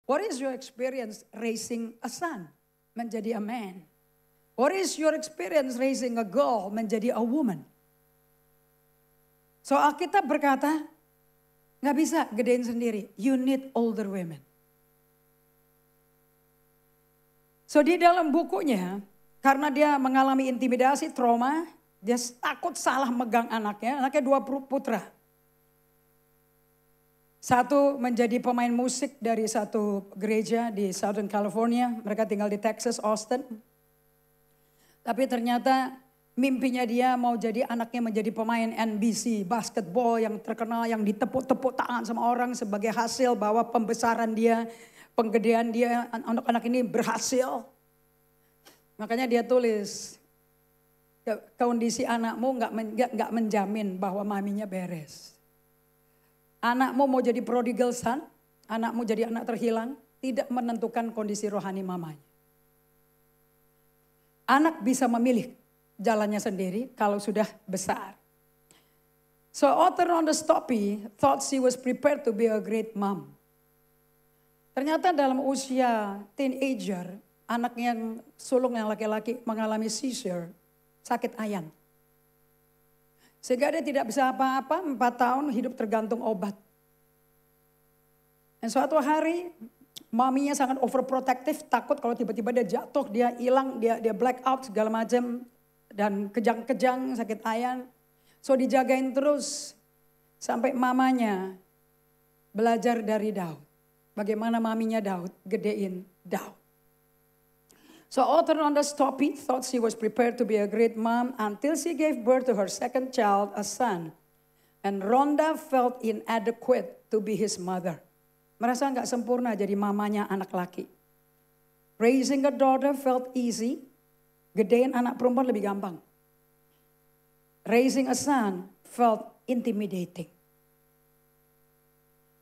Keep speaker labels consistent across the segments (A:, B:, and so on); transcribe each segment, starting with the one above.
A: What is your experience raising a son? Menjadi a man. What is your experience raising a girl? Menjadi a woman. So Alkitab berkata, gak bisa gedein sendiri. You need older women. So di dalam bukunya, karena dia mengalami intimidasi, trauma, dia takut salah megang anaknya. Anaknya 2 putra. Satu menjadi pemain musik dari satu gereja di Southern California. Mereka tinggal di Texas, Austin. Tapi ternyata mimpinya dia mau jadi anaknya menjadi pemain NBC, basketball yang terkenal, yang ditepuk-tepuk tangan sama orang sebagai hasil bahwa pembesaran dia, penggedean dia, anak-anak ini berhasil. Makanya dia tulis, kondisi anakmu nggak menjamin bahwa maminya beres. Anakmu mau jadi prodigal son, anakmu jadi anak terhilang, tidak menentukan kondisi rohani mamanya. Anak bisa memilih jalannya sendiri kalau sudah besar. So author Rhonda Stoppi thought she was prepared to be a great mom. Ternyata dalam usia teenager, anak yang sulung yang laki-laki mengalami seizure, sakit ayan. Sehingga dia tidak bisa apa-apa, 4 tahun hidup tergantung obat. Dan suatu hari maminya sangat overprotective, takut kalau tiba-tiba dia jatuh, dia hilang, dia black out segala macam. Dan kejang-kejang, sakit ayan. So dijagain terus sampai mamanya belajar dari Daud. Bagaimana maminya Daud gedein Daud. So author Rhonda Stoppi thought she was prepared to be a great mom until she gave birth to her second child, a son. And Rhonda felt inadequate to be his mother. Merasa nggak sempurna jadi mamanya anak laki. Raising a daughter felt easy. Gedein anak perempuan lebih gampang. Raising a son felt intimidating.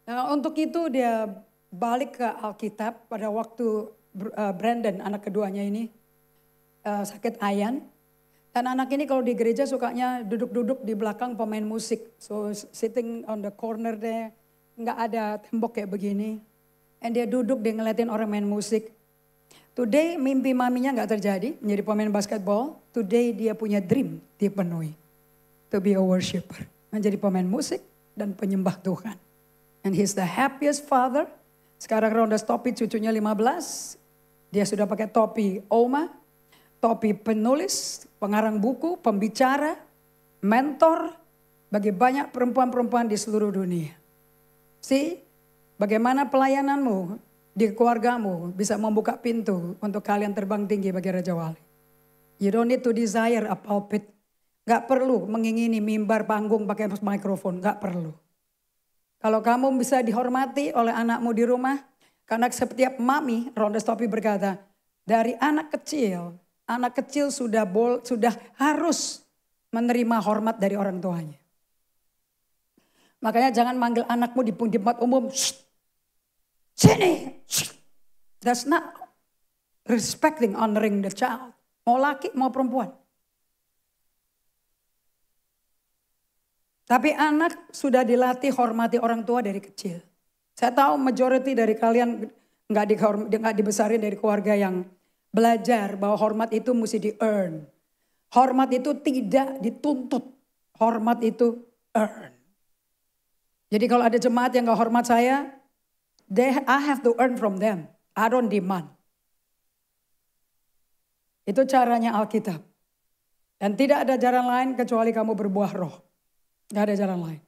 A: Nah, untuk itu dia balik ke Alkitab pada waktu Brandon anak keduanya ini sakit ayan. Dan anak ini kalau di gereja sukanya duduk-duduk di belakang pemain musik. So sitting on the corner there, nggak ada tembok kayak begini. And dia duduk, dia ngeliatin orang main musik. Today mimpi maminya nggak terjadi menjadi pemain basketball. Today dia punya dream dipenuhi. To be a worshiper. Menjadi pemain musik dan penyembah Tuhan. And he's the happiest father. Sekarang Rhonda Stoppi cucunya 15. Dia sudah pakai topi Oma, topi penulis, pengarang buku, pembicara, mentor bagi banyak perempuan-perempuan di seluruh dunia. See, bagaimana pelayananmu di keluargamu bisa membuka pintu untuk kalian terbang tinggi bagi Raja Wali. You don't need to desire a pulpit. Gak perlu mengingini mimbar panggung pakai mikrofon, gak perlu. Kalau kamu bisa dihormati oleh anakmu di rumah, karena setiap mami, Rhonda Stoppi berkata, dari anak kecil sudah harus menerima hormat dari orang tuanya. Makanya jangan manggil anakmu di tempat umum, sini. That's not respecting, honoring the child. Mau laki, mau perempuan. Tapi anak sudah dilatih hormati orang tua dari kecil. Saya tahu majority dari kalian nggak dibesarin dari keluarga yang belajar bahwa hormat itu mesti di-earn. Hormat itu tidak dituntut. Hormat itu earn. Jadi kalau ada jemaat yang nggak hormat saya, I have to earn from them. I don't demand. Itu caranya Alkitab. Dan tidak ada jalan lain kecuali kamu berbuah roh. Gak ada jalan lain.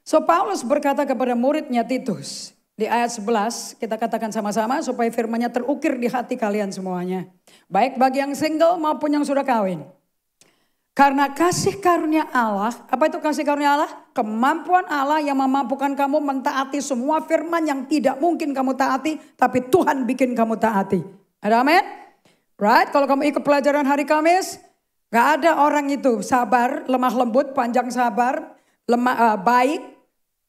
A: So Paulus berkata kepada muridnya Titus. Di ayat 11 kita katakan sama-sama supaya firman-Nya terukir di hati kalian semuanya. Baik bagi yang single maupun yang sudah kawin. Karena kasih karunia Allah, apa itu kasih karunia Allah? Kemampuan Allah yang memampukan kamu mentaati semua firman yang tidak mungkin kamu taati. Tapi Tuhan bikin kamu taati. Ada amin? Right? Kalau kamu ikut pelajaran hari Kamis, gak ada orang itu sabar, lemah lembut, panjang sabar, baik,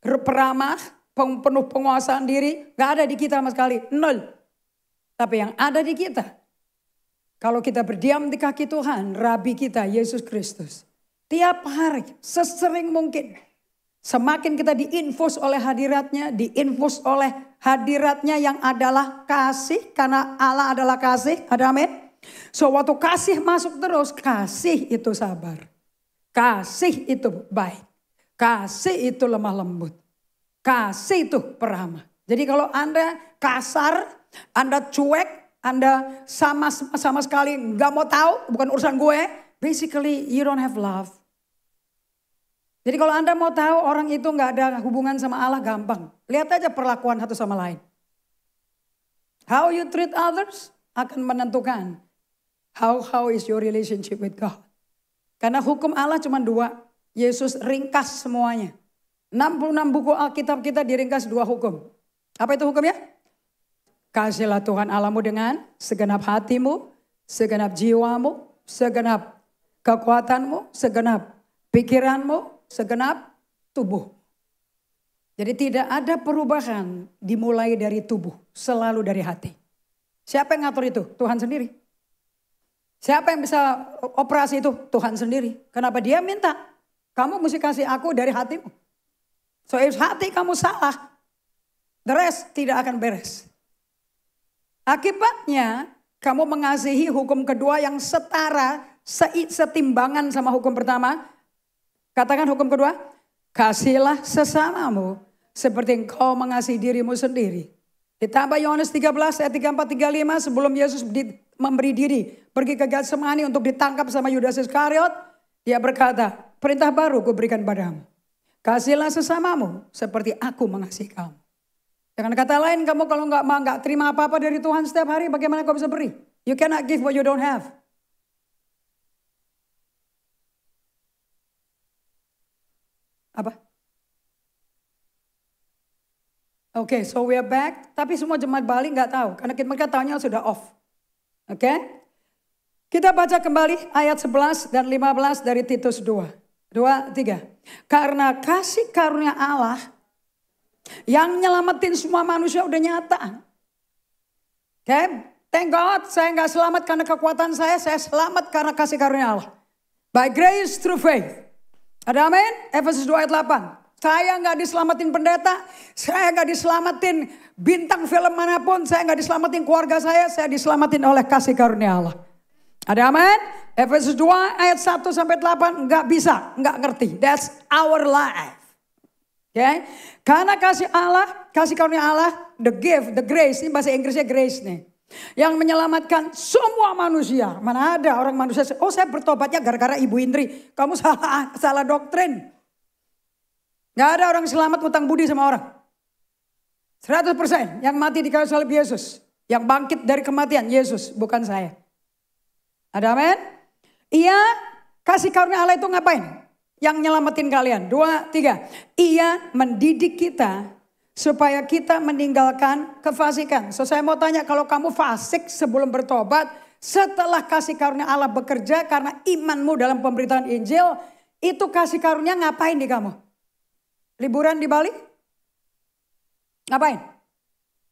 A: peramah, penuh penguasaan diri. Gak ada di kita sama sekali, 0. Tapi yang ada di kita, kalau kita berdiam di kaki Tuhan, Rabi kita Yesus Kristus. Tiap hari, sesering mungkin. Semakin kita diinfus oleh hadiratnya, diinfus oleh hadiratnya yang adalah kasih. Karena Allah adalah kasih, ada amin. So waktu kasih masuk terus, kasih itu sabar. Kasih itu baik. Kasih itu lemah lembut. Kasih itu peramah. Jadi kalau Anda kasar, Anda cuek, Anda sama sekali nggak mau tahu, bukan urusan gue. Basically you don't have love. Jadi kalau Anda mau tahu orang itu nggak ada hubungan sama Allah, gampang. Lihat aja perlakuan satu sama lain. How you treat others akan menentukan how is your relationship with God. Karena hukum Allah cuma 2. Yesus ringkas semuanya. 66 buku Alkitab kita diringkas 2 hukum. Apa itu hukumnya? Kasihlah Tuhan Allahmu dengan segenap hatimu, segenap jiwamu, segenap kekuatanmu, segenap pikiranmu, segenap tubuh. Jadi tidak ada perubahan dimulai dari tubuh, selalu dari hati. Siapa yang ngatur itu? Tuhan sendiri. Siapa yang bisa operasi itu? Tuhan sendiri. Kenapa dia minta? Kamu mesti kasih aku dari hatimu. So if hati kamu salah, the rest tidak akan beres. Akibatnya kamu mengasihi hukum kedua yang setara, setimbangan sama hukum pertama. Katakan hukum kedua, kasihlah sesamamu seperti engkau mengasihi dirimu sendiri. Ditambah Yohanes 13 ayat 34-35 sebelum Yesus memberi diri pergi ke Getsemani untuk ditangkap sama Yudas Iskariot. Dia berkata, perintah baru kuberikan padamu. Kasihlah sesamamu seperti aku mengasihi kamu. Dengan kata lain, kamu kalau nggak terima apa-apa dari Tuhan setiap hari, bagaimana kau bisa beri? You cannot give what you don't have. Apa? Oke, so we are back. Tapi semua jemaat Bali nggak tahu, karena mereka tahunya sudah off. Oke? Kita baca kembali ayat 11 dan 15 dari Titus 2. 2, 3. Karena kasih karunia Allah yang nyelamatin semua manusia udah nyata. Oke? Thank God, saya nggak selamat karena kekuatan saya selamat karena kasih karunia Allah. By grace through faith. Ada amin? Efesus 2 ayat 8. Saya nggak diselamatin pendeta, saya nggak diselamatin bintang film manapun, saya nggak diselamatin keluarga saya diselamatin oleh kasih karunia Allah. Ada amin? Efesus 2 ayat 1-8 nggak bisa, nggak ngerti. That's our life. Okay? Karena kasih Allah, kasih karunia Allah, the gift, the grace, ini bahasa Inggrisnya grace nih. Yang menyelamatkan semua manusia. Mana ada orang manusia, oh saya bertobatnya gara-gara Ibu Indri. Kamu salah doktrin. Gak ada orang selamat utang budi sama orang. 100% yang mati di kayu salib Yesus. Yang bangkit dari kematian Yesus, bukan saya. Ada amin? Iya, kasih karunia Allah itu ngapain? Yang nyelamatin kalian. 2, 3. Ia mendidik kita supaya kita meninggalkan kefasikan. So saya mau tanya, kalau kamu fasik sebelum bertobat, setelah kasih karunia Allah bekerja karena imanmu dalam pemberitaan Injil, itu kasih karunia ngapain di kamu? Liburan di Bali? Ngapain?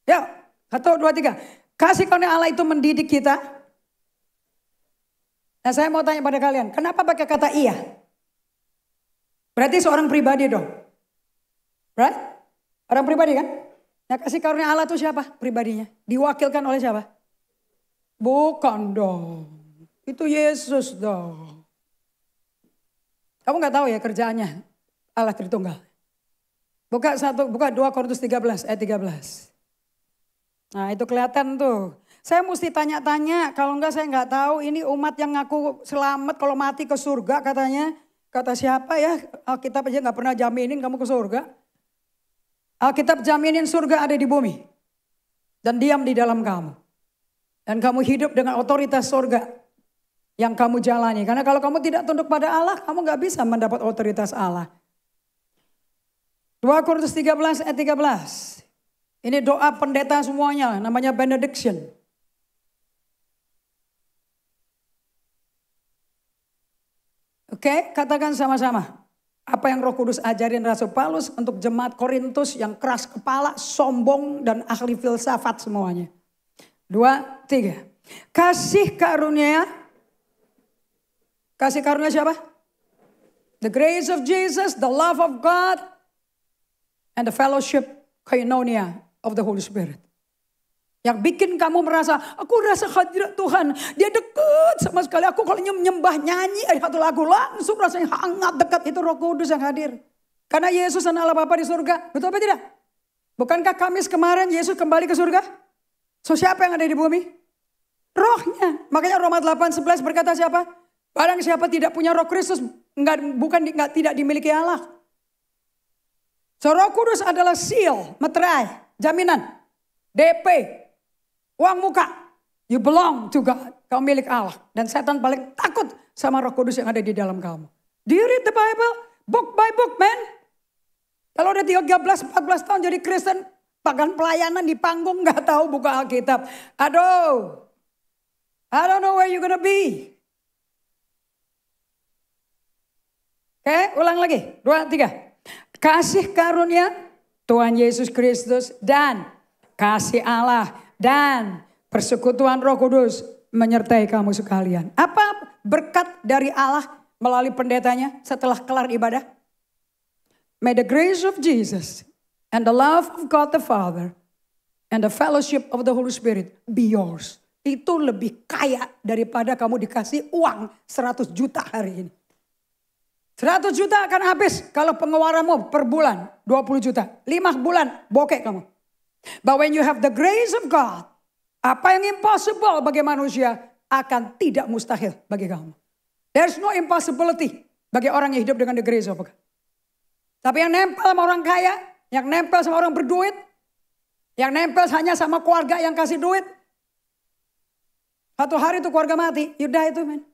A: Ya, 1, 2, 3. Kasih karunia Allah itu mendidik kita. Nah saya mau tanya pada kalian, kenapa pakai kata iya? Berarti seorang pribadi dong. Right? Orang pribadi kan? Nah kasih karunia Allah itu siapa pribadinya? Diwakilkan oleh siapa? Bukan dong. Itu Yesus dong. Kamu gak tahu ya kerjaannya Allah Tritunggal. Buka 2 Korintus 13 ayat 13. Nah itu kelihatan tuh. Saya mesti tanya-tanya, kalau enggak saya nggak tahu ini umat yang ngaku selamat kalau mati ke surga katanya. Kata siapa ya? Alkitab aja nggak pernah jaminin kamu ke surga. Alkitab jaminin surga ada di bumi. Dan diam di dalam kamu. Dan kamu hidup dengan otoritas surga yang kamu jalani. Karena kalau kamu tidak tunduk pada Allah, kamu nggak bisa mendapat otoritas Allah. 2 Korintus 13 ayat 13. Ini doa pendeta semuanya, namanya benediction. Oke, katakan sama-sama. Apa yang Roh Kudus ajarin Rasul Paulus untuk jemaat Korintus yang keras kepala, sombong, dan ahli filsafat semuanya. 2, 3. Kasih karunia siapa? The grace of Jesus, the love of God, and the fellowship koinonia of the Holy Spirit. Yang bikin kamu merasa, aku rasa hadirat Tuhan. Dia dekat sama sekali. Aku kalau nyembah nyanyi satu lagu langsung rasanya hangat dekat. Itu Roh Kudus yang hadir. Karena Yesus dan Allah Bapa di surga. Betul apa tidak? Bukankah Kamis kemarin Yesus kembali ke surga? So siapa yang ada di bumi? Rohnya. Makanya Roma 8:11 berkata siapa? Barang siapa tidak punya Roh Kristus tidak dimiliki Allah. So Roh Kudus adalah seal, meterai, jaminan, DP. Uang muka, you belong to God. Kau milik Allah. Dan setan paling takut sama Roh Kudus yang ada di dalam kamu. Do you read the Bible? Book by book, man. Kalau udah 13-14 tahun jadi Kristen, bahkan pelayanan di panggung gak tahu buka Alkitab. Aduh, I don't know where you gonna be. Oke, ulang lagi. 2, 3. Kasih karunia Tuhan Yesus Kristus dan kasih Allah dan persekutuan Roh Kudus menyertai kamu sekalian. Apa berkat dari Allah melalui pendetanya setelah kelar ibadah? May the grace of Jesus and the love of God the Father and the fellowship of the Holy Spirit be yours. Itu lebih kaya daripada kamu dikasih uang 100 juta hari ini. 100 juta akan habis kalau pengeluaranmu per bulan 20 juta. 5 bulan bokek kamu. But when you have the grace of God, apa yang impossible bagi manusia akan tidak mustahil bagi kamu. There's no impossibility bagi orang yang hidup dengan the grace of God. Tapi yang nempel sama orang kaya, yang nempel sama orang berduit, yang nempel hanya sama keluarga yang kasih duit. Satu hari itu keluarga mati, you die itu, man.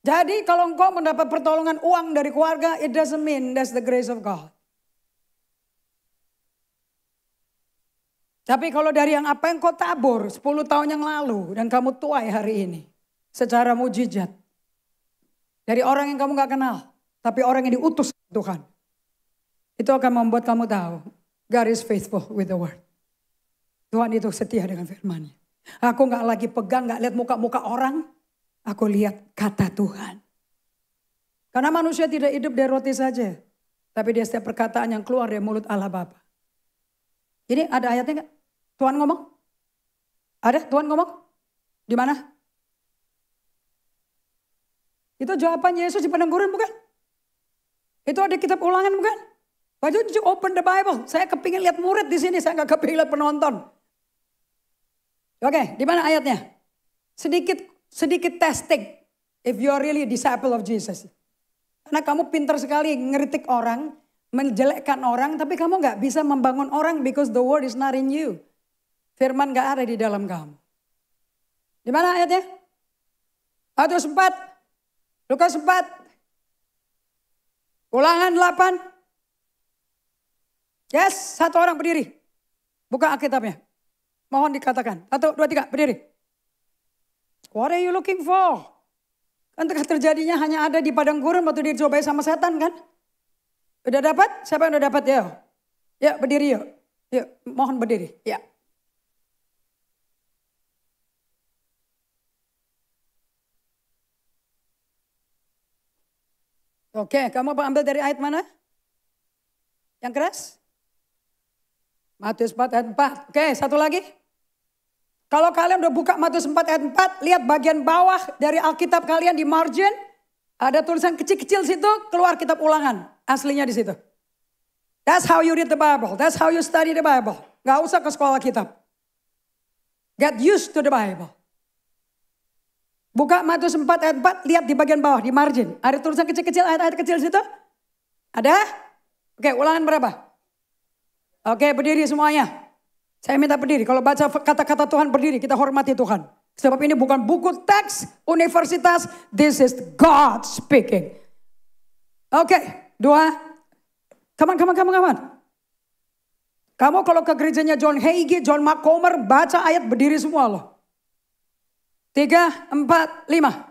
A: Jadi kalau engkau mendapat pertolongan uang dari keluarga, it doesn't mean that's the grace of God. Tapi kalau dari yang apa yang kau tabur 10 tahun yang lalu dan kamu tuai hari ini. Secara mujizat. Dari orang yang kamu gak kenal. Tapi orang yang diutus Tuhan. Itu akan membuat kamu tahu. God is faithful with the word. Tuhan itu setia dengan firman-Nya. Aku gak lagi pegang, gak lihat muka-muka orang. Aku lihat kata Tuhan. Karena manusia tidak hidup dari roti saja. Tapi dia setiap perkataan yang keluar dari mulut Allah Bapa. Ini ada ayatnya gak? Tuhan ngomong? Ada Tuhan ngomong? Di mana? Itu jawaban Yesus di padang gurun bukan? Itu ada kitab ulangan bukan? Why don't you open the Bible? Saya kepingin lihat murid di sini, saya nggak kepingin lihat penonton. Oke, di mana ayatnya? Sedikit testing. If you are really a disciple of Jesus. Karena kamu pintar sekali ngeritik orang, menjelekkan orang, tapi kamu nggak bisa membangun orang because the word is not in you. Firman gak ada di dalam kamu. Di mana ayatnya? Matius 4. Lukas 4. Ulangan 8. Yes, satu orang berdiri. Buka Alkitabnya. Mohon dikatakan. 1, 2, 3, berdiri. What are you looking for? Kan terjadinya hanya ada di padang gurun waktu dicobai sama setan kan? Udah dapat? Siapa yang udah dapat ya? Ya berdiri yuk. Yuk, mohon berdiri. Ya. Oke, kamu ambil dari ayat mana? Yang keras? Matius 4 ayat 4. Oke, satu lagi. Kalau kalian udah buka Matius 4 ayat 4, lihat bagian bawah dari Alkitab kalian di margin. Ada tulisan kecil-kecil situ, keluar kitab ulangan. Aslinya di situ. That's how you read the Bible. That's how you study the Bible. Gak usah ke sekolah kitab. Get used to the Bible. Buka Matius 4 ayat 4, lihat di bagian bawah, di margin. Ada tulisan kecil-kecil, ayat-ayat kecil situ? Ada? Oke, ulangan berapa? Oke, berdiri semuanya. Saya minta berdiri. Kalau baca kata-kata Tuhan berdiri, kita hormati Tuhan. Sebab ini bukan buku teks universitas. This is God speaking. Oke, 2. Come on. Kamu kalau ke gerejanya John Hagee, John MacComer, baca ayat berdiri semua loh. 3, 4, 5.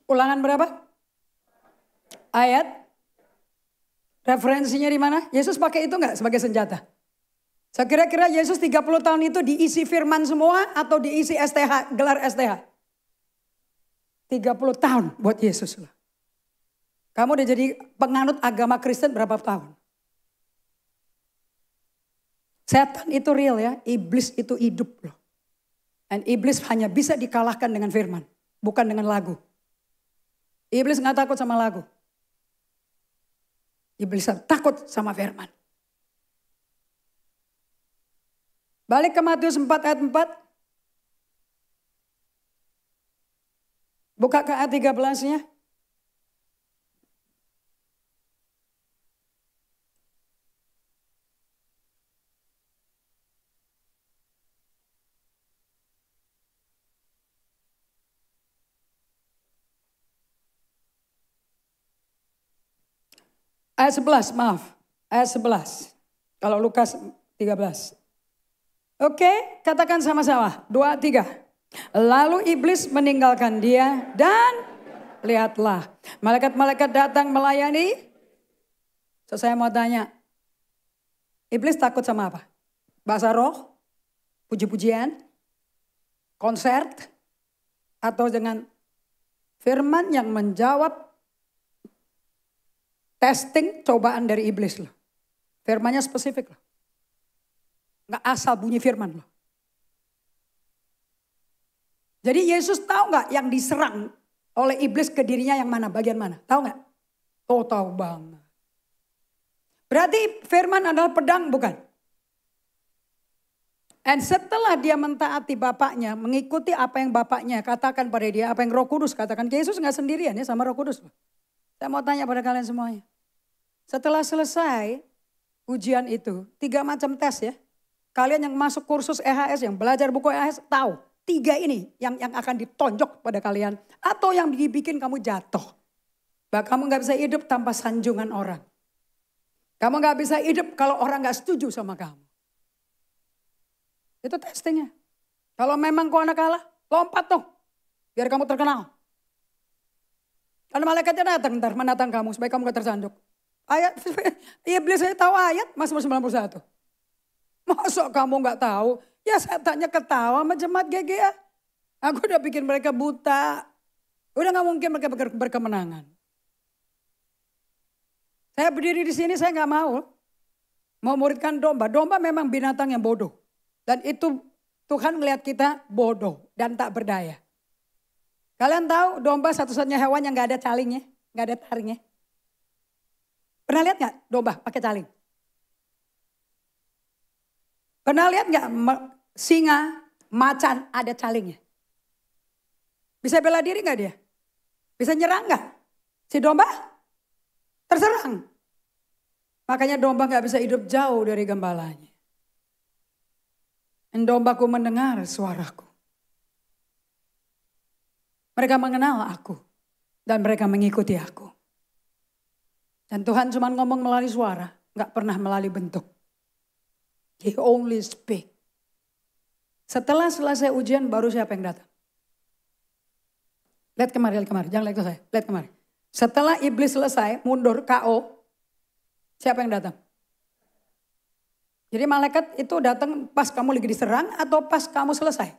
A: Ulangan berapa? Ayat. Referensinya di mana? Yesus pakai itu enggak sebagai senjata? Saya kira-kira Yesus 30 tahun itu diisi firman semua atau diisi STH, gelar STH? 30 tahun buat Yesus loh. Kamu udah jadi penganut agama Kristen berapa tahun? Setan itu real ya, iblis itu hidup loh. Dan iblis hanya bisa dikalahkan dengan firman, bukan dengan lagu. Iblis gak takut sama lagu. Iblis takut sama firman. Balik ke Matius 4 ayat 4. Buka ke ayat 13-nya. Ayat 11, maaf. Ayat 11. Kalau Lukas 13. Oke, katakan sama-sama. 2, 3. Lalu iblis meninggalkan dia dan lihatlah. Malaikat-malaikat datang melayani. So, saya mau tanya. Iblis takut sama apa? Bahasa roh? Puji-pujian? Konser? Atau dengan firman yang menjawab testing cobaan dari iblis loh. Firmannya spesifik loh. Nggak asal bunyi firman loh. Jadi Yesus tahu nggak yang diserang oleh iblis ke dirinya yang mana, bagian mana? Tahu nggak? Oh tahu banget. Berarti firman adalah pedang bukan? Dan setelah dia mentaati bapaknya, mengikuti apa yang bapaknya katakan pada dia, apa yang Roh Kudus katakan. Yesus nggak sendirian ya sama Roh Kudus loh. Saya mau tanya pada kalian semuanya. Setelah selesai ujian itu, 3 macam tes ya. Kalian yang masuk kursus EHS, yang belajar buku EHS, tahu 3 ini yang akan ditonjok pada kalian. Atau yang dibikin kamu jatuh. Bahkan kamu gak bisa hidup tanpa sanjungan orang. Kamu gak bisa hidup kalau orang gak setuju sama kamu. Itu testingnya. Kalau memang kau anak Allah, lompat tuh. Biar kamu terkenal. Karena malaikatnya datang ntar menatang kamu supaya kamu gak tersanduk. Ayat, iblis saya tahu ayat, Mazmur 91. Masa kamu gak tahu? Ya setannya ketawa sama jemaat GGA. Aku udah bikin mereka buta. Udah gak mungkin mereka berkemenangan. Saya berdiri di sini saya gak mau memuridkan domba. Domba memang binatang yang bodoh. Dan itu Tuhan melihat kita bodoh dan tak berdaya. Kalian tahu domba satu-satunya hewan yang gak ada calingnya, gak ada taringnya. Pernah lihat gak domba pakai caling? Pernah lihat gak singa, macan ada calingnya? Bisa bela diri gak dia? Bisa nyerang gak? Si domba terserang. Makanya domba gak bisa hidup jauh dari gembalanya. Dan dombaku mendengar suaraku. Mereka mengenal aku. Dan mereka mengikuti aku. Dan Tuhan cuma ngomong melalui suara. Gak pernah melalui bentuk. He only speak. Setelah selesai ujian baru siapa yang datang? Lihat kemari. Jangan lihat ke saya. Lihat kemari. Setelah iblis selesai mundur KO. Siapa yang datang? Jadi malaikat itu datang pas kamu lagi diserang atau pas kamu selesai?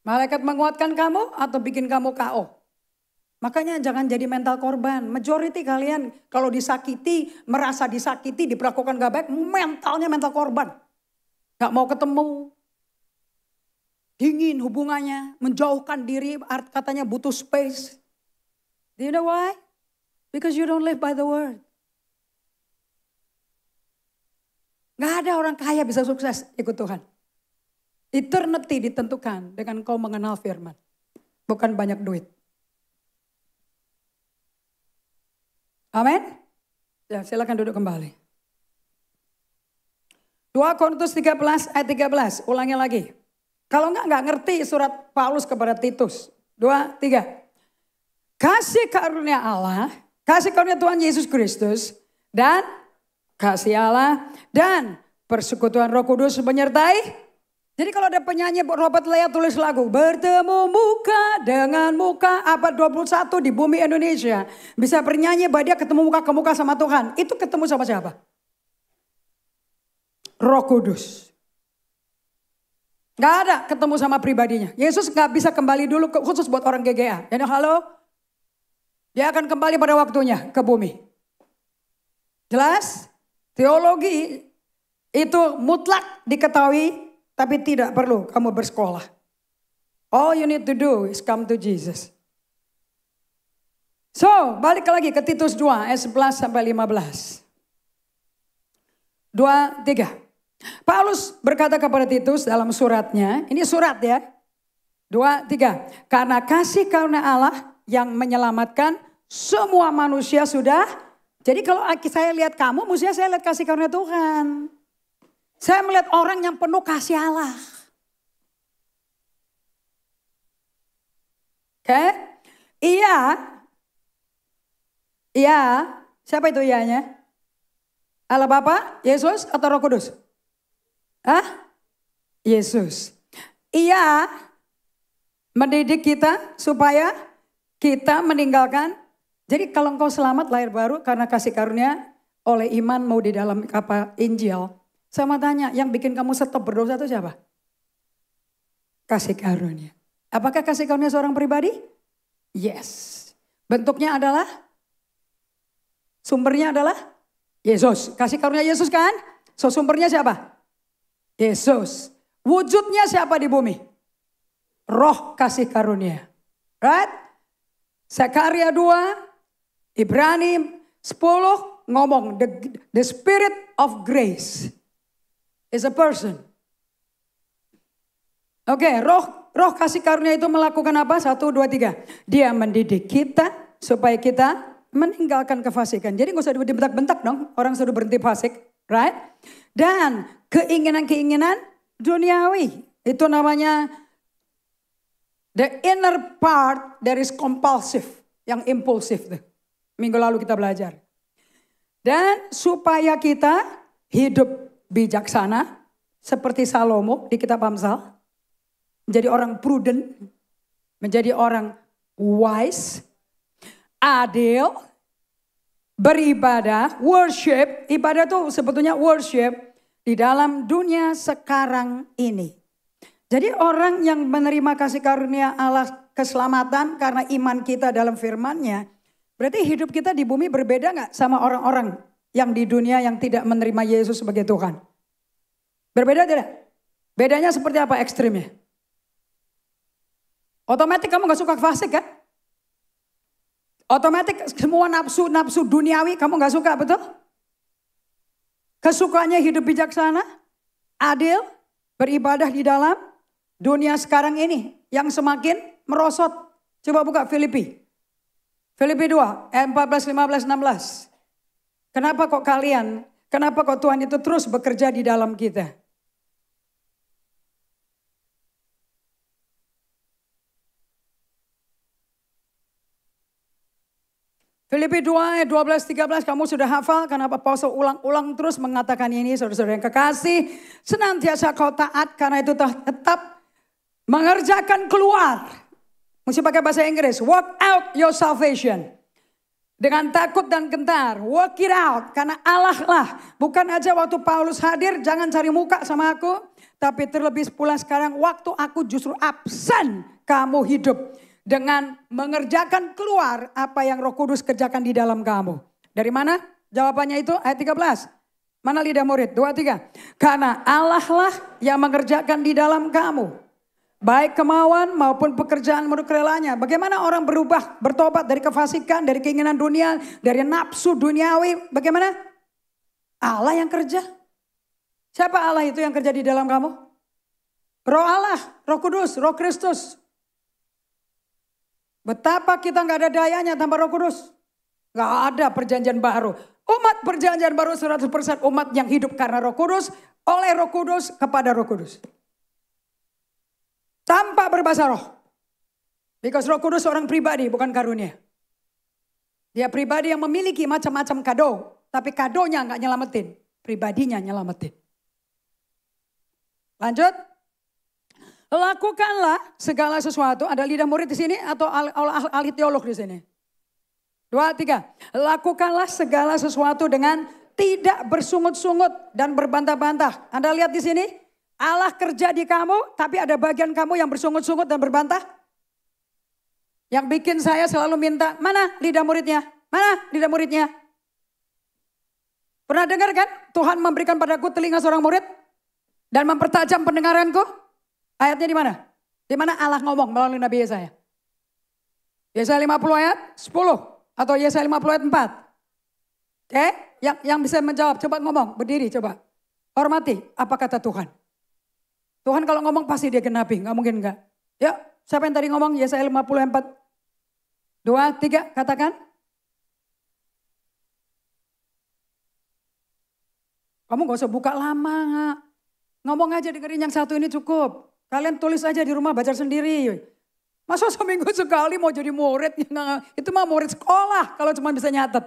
A: Malaikat menguatkan kamu atau bikin kamu KO? Makanya jangan jadi mental korban. Majority kalian kalau disakiti, merasa disakiti, diperlakukan gak baik, mentalnya mental korban. Gak mau ketemu. Dingin hubungannya, menjauhkan diri, katanya butuh space. Do you know why? Because you don't live by the word. Gak ada orang kaya bisa sukses ikut Tuhan. Eternity ditentukan dengan kau mengenal firman. Bukan banyak duit. Amin. Ya, silakan duduk kembali. 2 Korintus 13 ayat 13. Ulangi lagi. Kalau enggak ngerti surat Paulus kepada Titus. 2, 3. Kasih karunia Allah, kasih karunia Tuhan Yesus Kristus, dan kasih Allah dan persekutuan Roh Kudus menyertai Jadi kalau ada penyanyi Robert Lea tulis lagu, bertemu muka dengan muka abad 21 di bumi Indonesia. Bisa bernyanyi bahwa dia ketemu muka ke muka sama Tuhan. Itu ketemu sama siapa? Roh Kudus. Gak ada ketemu sama pribadinya. Yesus gak bisa kembali dulu khusus buat orang GGA. Jadi halo, dia akan kembali pada waktunya ke bumi. Jelas? Teologi itu mutlak diketahui. Tapi tidak perlu kamu bersekolah. All you need to do is come to Jesus. So, balik lagi ke Titus 2 ayat 11 sampai 15. 2, 3. Paulus berkata kepada Titus dalam suratnya, ini surat ya. 2, 3. Karena kasih karunia Allah yang menyelamatkan semua manusia sudah. Jadi kalau saya lihat kamu, mestinya saya lihat kasih karunia Tuhan. Saya melihat orang yang penuh kasih Allah. Oke? Iya. Iya. Siapa itu iyanya? Allah Bapa, Yesus atau Roh Kudus? Hah? Yesus. Ia mendidik kita supaya kita meninggalkan. Jadi kalau engkau selamat lahir baru karena kasih karunia oleh iman mau di dalam Injil. Saya mau tanya, yang bikin kamu stop berdosa itu siapa? Kasih karunia. Apakah kasih karunia seorang pribadi? Yes. Bentuknya adalah, sumbernya adalah Yesus. Kasih karunia Yesus kan? So sumbernya siapa? Yesus. Wujudnya siapa di bumi? Roh kasih karunia. Right? Zakaria 2, Ibrani 10 ngomong the spirit of grace is a person. Oke, roh kasih karunia itu melakukan apa? 1, 2, 3. Dia mendidik kita supaya kita meninggalkan kefasikan. Jadi gak usah dibentak-bentak dong. Orang sudah berhenti fasik. Right? Dan keinginan-keinginan duniawi. Itu namanya the inner part that is compulsive. Yang impulsif. Minggu lalu kita belajar. Dan supaya kita hidup bijaksana seperti Salomo di kitab Amsal, menjadi orang prudent, menjadi orang wise, adil, beribadah, worship. Ibadah itu sebetulnya worship di dalam dunia sekarang ini. Jadi orang yang menerima kasih karunia Allah keselamatan karena iman kita dalam firman-Nya, berarti hidup kita di bumi berbeda gak sama orang-orang yang di dunia yang tidak menerima Yesus sebagai Tuhan? Berbeda tidak? Bedanya seperti apa ekstrimnya? Otomatis kamu gak suka fasik kan? Otomatis semua nafsu duniawi kamu gak suka, betul? Kesukaannya hidup bijaksana, adil, beribadah di dalam dunia sekarang ini yang semakin merosot. Coba buka Filipi 2 ayat 14, 15, 16. Kenapa kok Tuhan itu terus bekerja di dalam kita? Filipi 2 ayat 12, 13 kamu sudah hafal. Kenapa Paulus ulang-ulang terus mengatakan ini, saudara-saudara yang kekasih. Senantiasa kau taat karena itu tetap mengerjakan keluar. Mesti pakai bahasa Inggris. Work out your salvation. Dengan takut dan gentar, work it out. Karena Allah lah. Bukan aja waktu Paulus hadir, jangan cari muka sama aku. Tapi terlebih pula sekarang, waktu aku justru absen, kamu hidup. Dengan mengerjakan keluar apa yang Roh Kudus kerjakan di dalam kamu. Dari mana? Jawabannya itu ayat 13. Mana lidah murid? 2, 3. Karena Allah lah yang mengerjakan di dalam kamu. Baik kemauan maupun pekerjaan menurut relanya. Bagaimana orang berubah, bertobat dari kefasikan, dari keinginan dunia, dari nafsu duniawi. Bagaimana? Allah yang kerja. Siapa Allah itu yang kerja di dalam kamu? Roh Allah, Roh Kudus, Roh Kristus. Betapa kita gak ada dayanya tanpa Roh Kudus. Gak ada perjanjian baru. Umat perjanjian baru 100% umat yang hidup karena Roh Kudus, oleh Roh Kudus, kepada Roh Kudus. Tanpa berbahasa roh. Because Roh Kudus orang pribadi, bukan karunia. Dia pribadi yang memiliki macam-macam kado. Tapi kadonya gak nyelamatin. Pribadinya nyelamatin. Lanjut. Lakukanlah segala sesuatu. Ada lidah murid di sini atau ahli teolog di sini? 2, 3. Lakukanlah segala sesuatu dengan tidak bersungut-sungut dan berbantah-bantah. Anda lihat di sini, Allah kerja di kamu, tapi ada bagian kamu yang bersungut-sungut dan berbantah. Yang bikin saya selalu minta, mana lidah muridnya? Mana lidah muridnya? Pernah dengar kan? Tuhan memberikan padaku telinga seorang murid dan mempertajam pendengaranku. Ayatnya di mana? Di mana Allah ngomong melalui Nabi Yesaya? Yesaya 50 ayat 10 atau Yesaya 50 ayat 4. Oke, yang bisa menjawab coba ngomong, berdiri coba. Hormati, apa kata Tuhan? Tuhan kalau ngomong pasti dia genapi, nggak mungkin enggak. Ya, siapa yang tadi ngomong Yesaya 50 ayat 4? 2, 3, katakan. Kamu gak usah buka lama. Ngomong aja, dengerin yang satu ini cukup. Kalian tulis aja di rumah, baca sendiri. Masa seminggu sekali mau jadi murid? Itu mah murid sekolah kalau cuma bisa nyatet.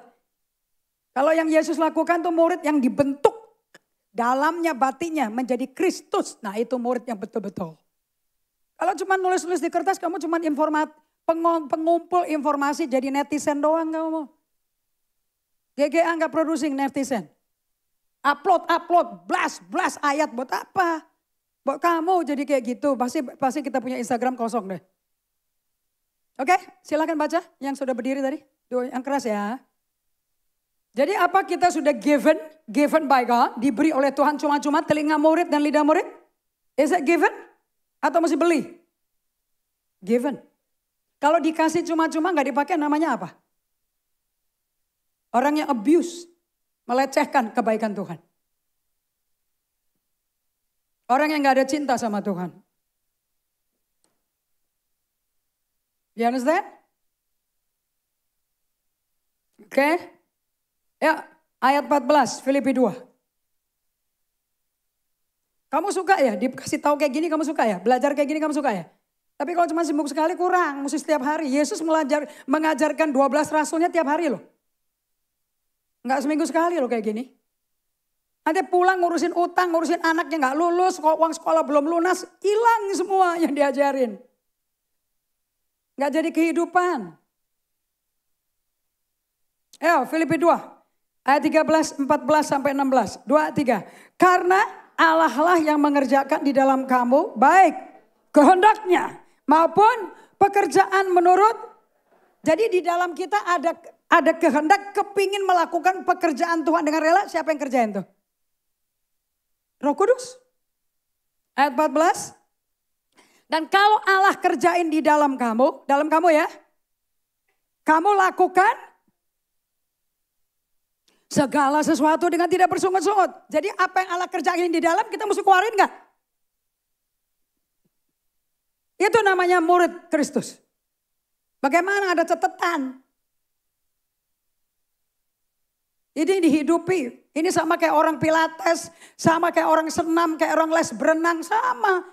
A: Kalau yang Yesus lakukan tuh murid yang dibentuk dalamnya, batinnya menjadi Kristus. Nah itu murid yang betul-betul. Kalau cuma nulis-nulis di kertas, kamu cuma pengumpul informasi jadi netizen doang kamu. GGA nggak producing netizen. Upload, blast ayat buat apa? Buat kamu jadi kayak gitu, pasti kita punya Instagram kosong deh. Oke, silakan baca yang sudah berdiri tadi. Yang keras ya. Jadi apa kita sudah given by God, diberi oleh Tuhan cuma-cuma telinga murid dan lidah murid? Is it given? Atau mesti beli? Given. Kalau dikasih cuma-cuma nggak dipakai namanya apa? Orang yang abuse. Melecehkan kebaikan Tuhan. Orang yang gak ada cinta sama Tuhan. You understand? Oke. Ya, ayat 14 Filipi 2. Kamu suka ya dikasih tahu kayak gini, kamu suka ya? Belajar kayak gini kamu suka ya? Tapi kalau cuma sibuk sekali kurang, mesti setiap hari. Yesus mengajarkan 12 rasulnya tiap hari loh. Enggak seminggu sekali loh kayak gini. Nanti pulang ngurusin utang, ngurusin anaknya nggak lulus, uang sekolah belum lunas, hilang semua yang diajarin. Nggak jadi kehidupan. Filipi 2 ayat 13, 14 sampai 16. 2, 3. Karena Allah lah yang mengerjakan di dalam kamu baik kehendaknya maupun pekerjaan menurut. Jadi di dalam kita ada kehendak kepingin melakukan pekerjaan Tuhan dengan rela. Siapa yang kerjain tuh? Roh Kudus. Ayat 14. Dan kalau Allah kerjain di dalam kamu ya. Kamu lakukan segala sesuatu dengan tidak bersungut-sungut. Jadi apa yang Allah kerjain di dalam kita mesti keluarin gak? Itu namanya murid Kristus. Bagaimana ada catatan? Ini dihidupi. Ini sama kayak orang pilates, sama kayak orang senam, kayak orang les berenang, sama.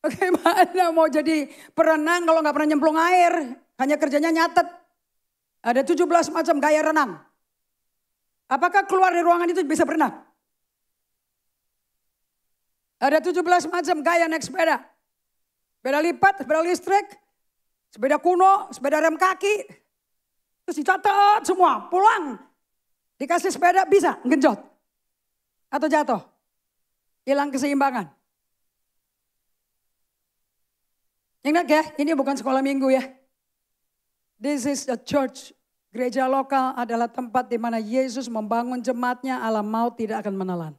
A: Bagaimana mau jadi perenang kalau nggak pernah nyemplung air, hanya kerjanya nyatet. Ada 17 macam gaya renang. Apakah keluar dari ruangan itu bisa berenang? Ada 17 macam gaya naik sepeda. Sepeda lipat, sepeda listrik, sepeda kuno, sepeda rem kaki. Terus dicatat semua, pulang. Dikasih sepeda bisa genjot. Atau jatuh. Hilang keseimbangan. Ingat ya, ini bukan sekolah minggu ya. This is a church. Gereja lokal adalah tempat di mana Yesus membangun jemaatnya, alam maut tidak akan menelan.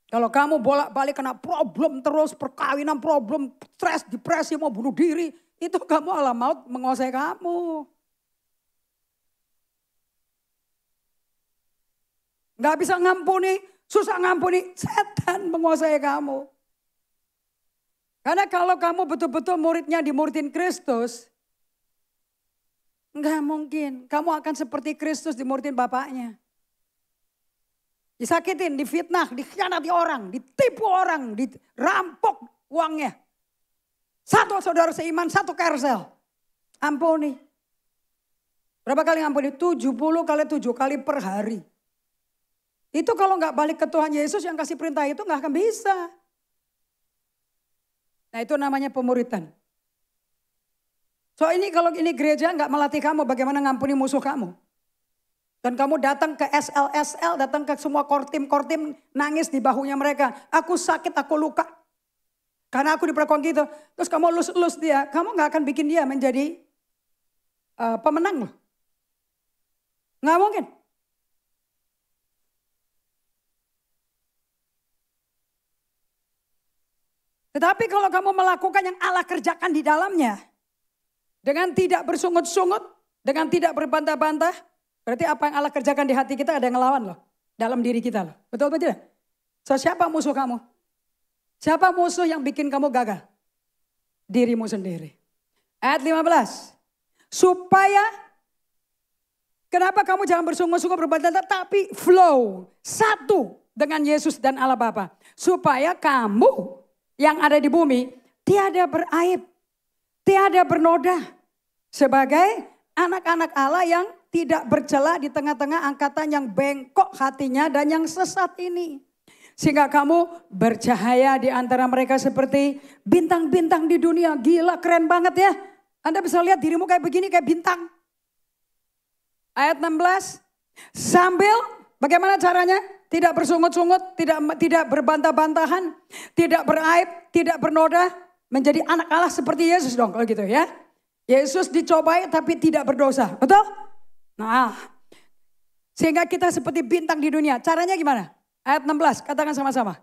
A: Kalau kamu bolak-balik kena problem terus, perkawinan problem, stres, depresi, mau bunuh diri. Itu kamu alam maut menguasai kamu. Gak bisa ngampuni, susah ngampuni, setan menguasai kamu. Karena kalau kamu betul-betul muridnya dimuridin Kristus, gak mungkin. Kamu akan seperti Kristus dimuridin Bapaknya. Disakitin, difitnah, dikhianati orang, ditipu orang, dirampok uangnya. Satu saudara seiman, satu kersel. Ampuni. Berapa kali ngampuni? 70 kali 7 kali per hari. Itu kalau nggak balik ke Tuhan Yesus yang kasih perintah itu nggak akan bisa. Nah itu namanya pemuritan. So ini kalau ini gereja nggak melatih kamu bagaimana ngampuni musuh kamu. Dan kamu datang ke SLSL, datang ke semua kortim nangis di bahunya mereka. Aku sakit, aku luka. Karena aku diperlakukan gitu. Terus kamu elus-elus dia, kamu nggak akan bikin dia menjadi pemenang loh. Nggak mungkin. Tetapi kalau kamu melakukan yang Allah kerjakan di dalamnya, dengan tidak bersungut-sungut, dengan tidak berbantah-bantah, berarti apa yang Allah kerjakan di hati kita ada yang ngelawan loh. Dalam diri kita loh. Betul apa tidak? So siapa musuh kamu? Siapa musuh yang bikin kamu gagal? Dirimu sendiri. Ayat 15. Supaya, kenapa kamu jangan bersungut-sungut berbantah-bantah, tapi flow. Satu dengan Yesus dan Allah Bapa. Supaya kamu yang ada di bumi tiada beraib, tiada bernoda. Sebagai anak-anak Allah yang tidak bercela di tengah-tengah angkatan yang bengkok hatinya dan yang sesat ini. Sehingga kamu bercahaya di antara mereka seperti bintang-bintang di dunia. Gila, keren banget ya. Anda bisa lihat dirimu kayak begini, kayak bintang. Ayat 16. Sambil, bagaimana caranya? Tidak bersungut-sungut, tidak berbantah-bantahan, tidak beraib, tidak bernoda. Menjadi anak Allah seperti Yesus dong kalau gitu ya. Yesus dicobai tapi tidak berdosa, betul? Nah, sehingga kita seperti bintang di dunia. Caranya gimana? Ayat 16, katakan sama-sama.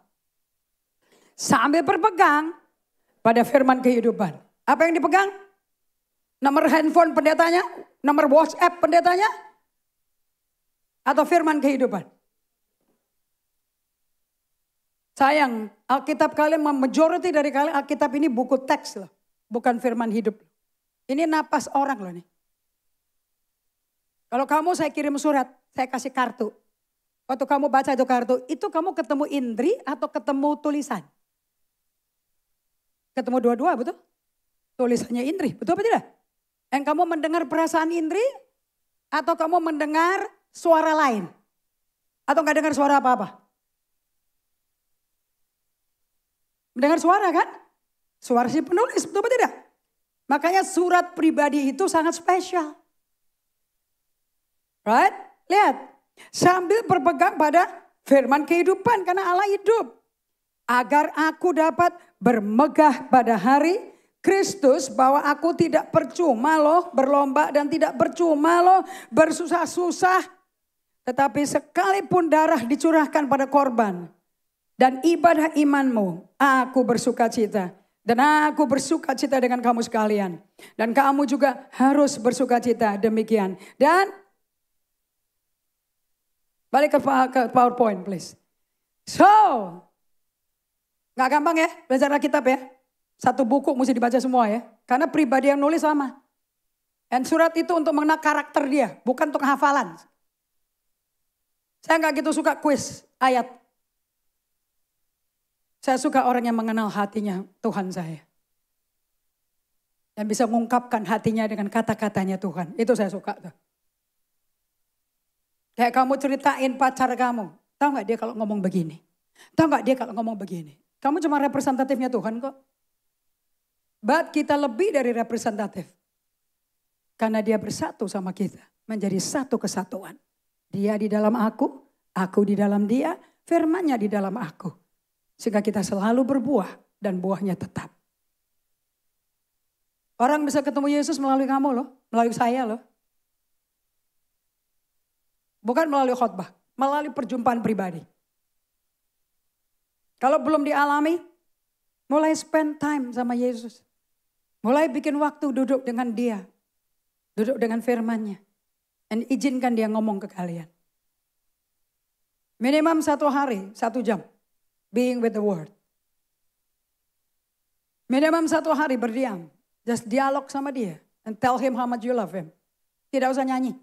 A: Sambil berpegang pada firman kehidupan. Apa yang dipegang? Nomor handphone pendetanya? Nomor WhatsApp pendetanya? Atau firman kehidupan? Sayang, Alkitab kalian, majority dari kalian Alkitab ini buku teks loh. Bukan firman hidup. Ini napas orang loh nih. Kalau kamu saya kirim surat, saya kasih kartu. Waktu kamu baca itu kartu, itu kamu ketemu indri atau ketemu tulisan? Ketemu dua-dua, betul? Tulisannya indri, betul apa tidak? Yang kamu mendengar perasaan indri atau kamu mendengar suara lain? Atau nggak dengar suara apa-apa? Mendengar suara kan? Suara si penulis, betul apa tidak? Makanya surat pribadi itu sangat spesial. Right? Lihat. Sambil berpegang pada firman kehidupan karena Allah hidup. Agar aku dapat bermegah pada hari Kristus bahwa aku tidak percuma loh berlomba dan tidak percuma loh bersusah-susah. Tetapi sekalipun darah dicurahkan pada korban dan ibadah imanmu, aku bersuka cita. Dan aku bersuka cita dengan kamu sekalian. Dan kamu juga harus bersuka cita demikian. Dan balik ke PowerPoint please. So, gak gampang ya belajar Alkitab ya. Satu buku mesti dibaca semua ya. Karena pribadi yang nulis sama. Dan surat itu untuk mengenal karakter dia. Bukan untuk hafalan. Saya gak gitu suka kuis ayat. Saya suka orang yang mengenal hatinya Tuhan saya. Dan bisa mengungkapkan hatinya dengan kata-katanya Tuhan. Itu saya suka tuh. Kayak kamu ceritain pacar kamu. Tahu gak dia kalau ngomong begini? Tahu gak dia kalau ngomong begini? Kamu cuma representatifnya Tuhan kok. But kita lebih dari representatif. Karena dia bersatu sama kita. Menjadi satu kesatuan. Dia di dalam aku di dalam dia, firman-Nya di dalam aku. Sehingga kita selalu berbuah dan buahnya tetap. Orang bisa ketemu Yesus melalui kamu loh, melalui saya loh. Bukan melalui khotbah, melalui perjumpaan pribadi. Kalau belum dialami, mulai spend time sama Yesus. Mulai bikin waktu duduk dengan dia. Duduk dengan firman-Nya. Dan izinkan dia ngomong ke kalian. Minimum 1 hari, 1 jam. Being with the word. Minimum 1 hari berdiam. Just dialog sama dia. And tell him how much you love him. Tidak usah nyanyi.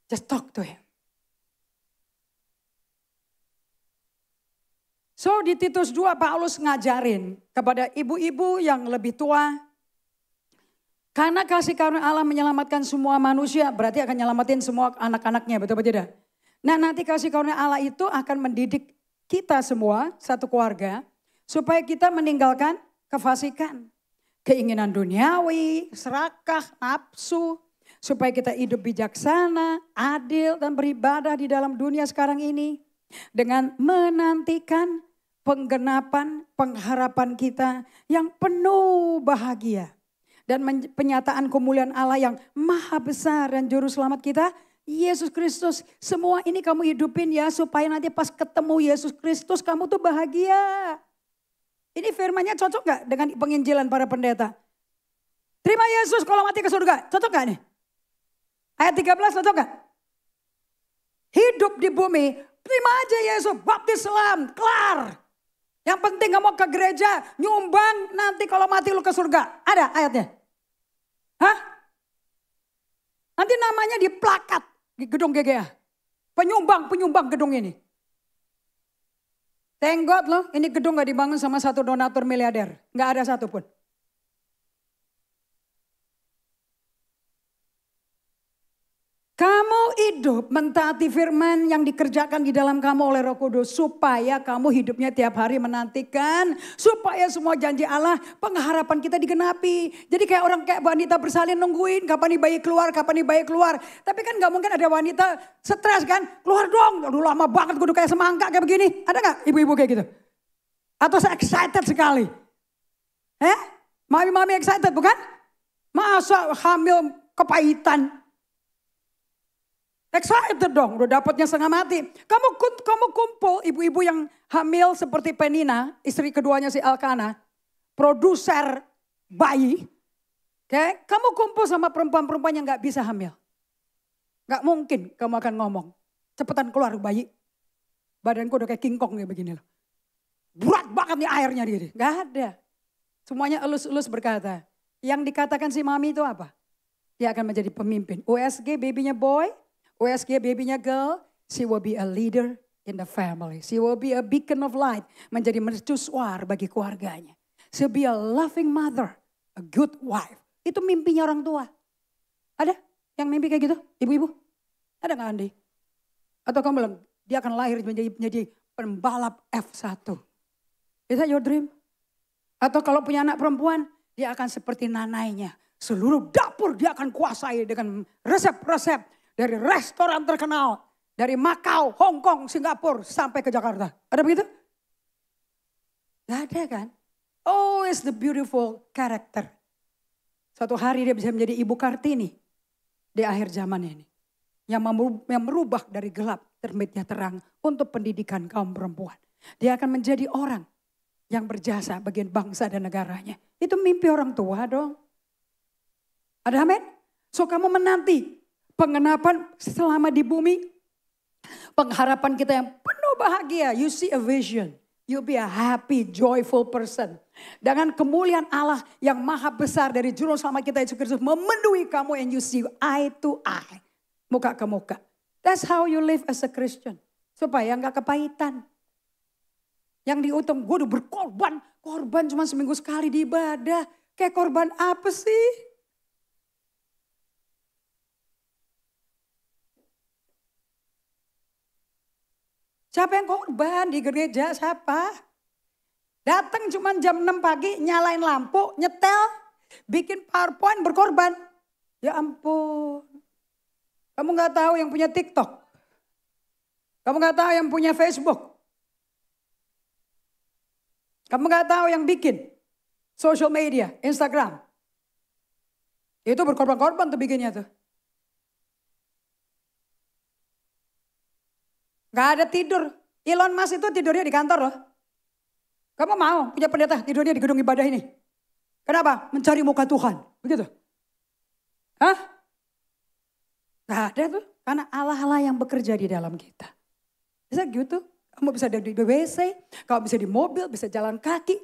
A: Just talk to him. So di Titus 2 Paulus ngajarin kepada ibu-ibu yang lebih tua. Karena kasih karunia Allah menyelamatkan semua manusia. Berarti akan nyelamatin semua anak-anaknya. Betul apa tidak? Nah nanti kasih karunia Allah itu akan mendidik kita semua, satu keluarga. Supaya kita meninggalkan kefasikan. Keinginan duniawi, serakah, nafsu. Supaya kita hidup bijaksana, adil dan beribadah di dalam dunia sekarang ini. Dengan menantikan penggenapan pengharapan kita yang penuh bahagia. Dan penyataan kemuliaan Allah yang maha besar dan juru selamat kita, Yesus Kristus. Semua ini kamu hidupin ya supaya nanti pas ketemu Yesus Kristus kamu tuh bahagia. Ini firmannya cocok gak dengan penginjilan para pendeta? Terima Yesus kalau mati ke surga, cocok gak nih? Ayat 13 cocok gak? Hidup di bumi, terima aja Yesus, baptis Islam, kelar. Yang penting kamu ke gereja, nyumbang, nanti kalau mati lu ke surga. Ada ayatnya? Hah? Nanti namanya di plakat di gedung GGA. Penyumbang gedung ini. Thank God loh, ini gedung gak dibangun sama satu donatur miliarder. Gak ada satupun. Kamu hidup mentaati firman yang dikerjakan di dalam kamu oleh Roh Kudus. Supaya kamu hidupnya tiap hari menantikan. Supaya semua janji Allah, pengharapan kita digenapi. Jadi kayak orang kayak wanita bersalin nungguin kapan nih bayi keluar, kapan nih bayi keluar. Tapi kan gak mungkin ada wanita stres kan. Keluar dong, aduh lama banget kudu kayak semangka kayak begini. Ada gak ibu-ibu kayak gitu? Atau saya excited sekali. Mami-mami excited bukan? Masa hamil kepahitan? Excited dong, udah dapatnya setengah mati. Kamu kumpul ibu-ibu yang hamil seperti Penina, istri keduanya si Elkana, produser bayi. Okay? Kamu kumpul sama perempuan-perempuan yang gak bisa hamil. Gak mungkin kamu akan ngomong, cepetan keluar bayi. Badanku udah kayak King Kong kayak begini loh. Berat banget nih airnya dia. Gak ada. Semuanya elus-elus berkata, yang dikatakan si mami itu apa? Dia akan menjadi pemimpin. USG babynya boy. USG babynya girl, she will be a leader in the family. She will be a beacon of light, menjadi mercusuar bagi keluarganya. She will be a loving mother, a good wife. Itu mimpinya orang tua. Ada yang mimpi kayak gitu, ibu-ibu? Ada nggak Andi? Atau kamu bilang, dia akan lahir menjadi pembalap F1. Is that your dream? Atau kalau punya anak perempuan, dia akan seperti nanainya. Seluruh dapur dia akan kuasai dengan resep-resep. Dari restoran terkenal, dari Macau, Hong Kong, Singapura, sampai ke Jakarta. Ada begitu? Gak ada kan? Oh, it's the beautiful character. Suatu hari dia bisa menjadi Ibu Kartini di akhir zaman ini. Yang merubah dari gelap terbitnya terang untuk pendidikan kaum perempuan. Dia akan menjadi orang yang berjasa bagi bangsa dan negaranya. Itu mimpi orang tua dong. Ada amin? So kamu menanti penggenapan selama di bumi. Pengharapan kita yang penuh bahagia. You see a vision. You'll be a happy, joyful person. Dengan kemuliaan Allah yang maha besar dari juru selamat kita Yesus Kristus memenuhi kamu and you see eye to eye. Muka ke muka. That's how you live as a Christian. Supaya gak kepahitan. Yang dihitung, gue udah berkorban. Korban cuma seminggu sekali di ibadah. Kayak korban apa sih? Siapa yang korban di gereja? Siapa? Datang cuma jam 6 pagi, nyalain lampu, nyetel, bikin PowerPoint, berkorban. Ya ampun. Kamu gak tahu yang punya TikTok. Kamu gak tahu yang punya Facebook. Kamu gak tahu yang bikin social media, Instagram. Itu berkorban-korban tuh bikinnya tuh. Gak ada tidur. Elon Musk itu tidurnya di kantor loh. Kamu mau punya pendeta tidurnya di gedung ibadah ini? Kenapa? Mencari muka Tuhan. Begitu. Hah? Gak ada tuh. Karena Allah-Allah yang bekerja di dalam kita. Bisa gitu. Kamu bisa di WC, kamu bisa di mobil, bisa jalan kaki,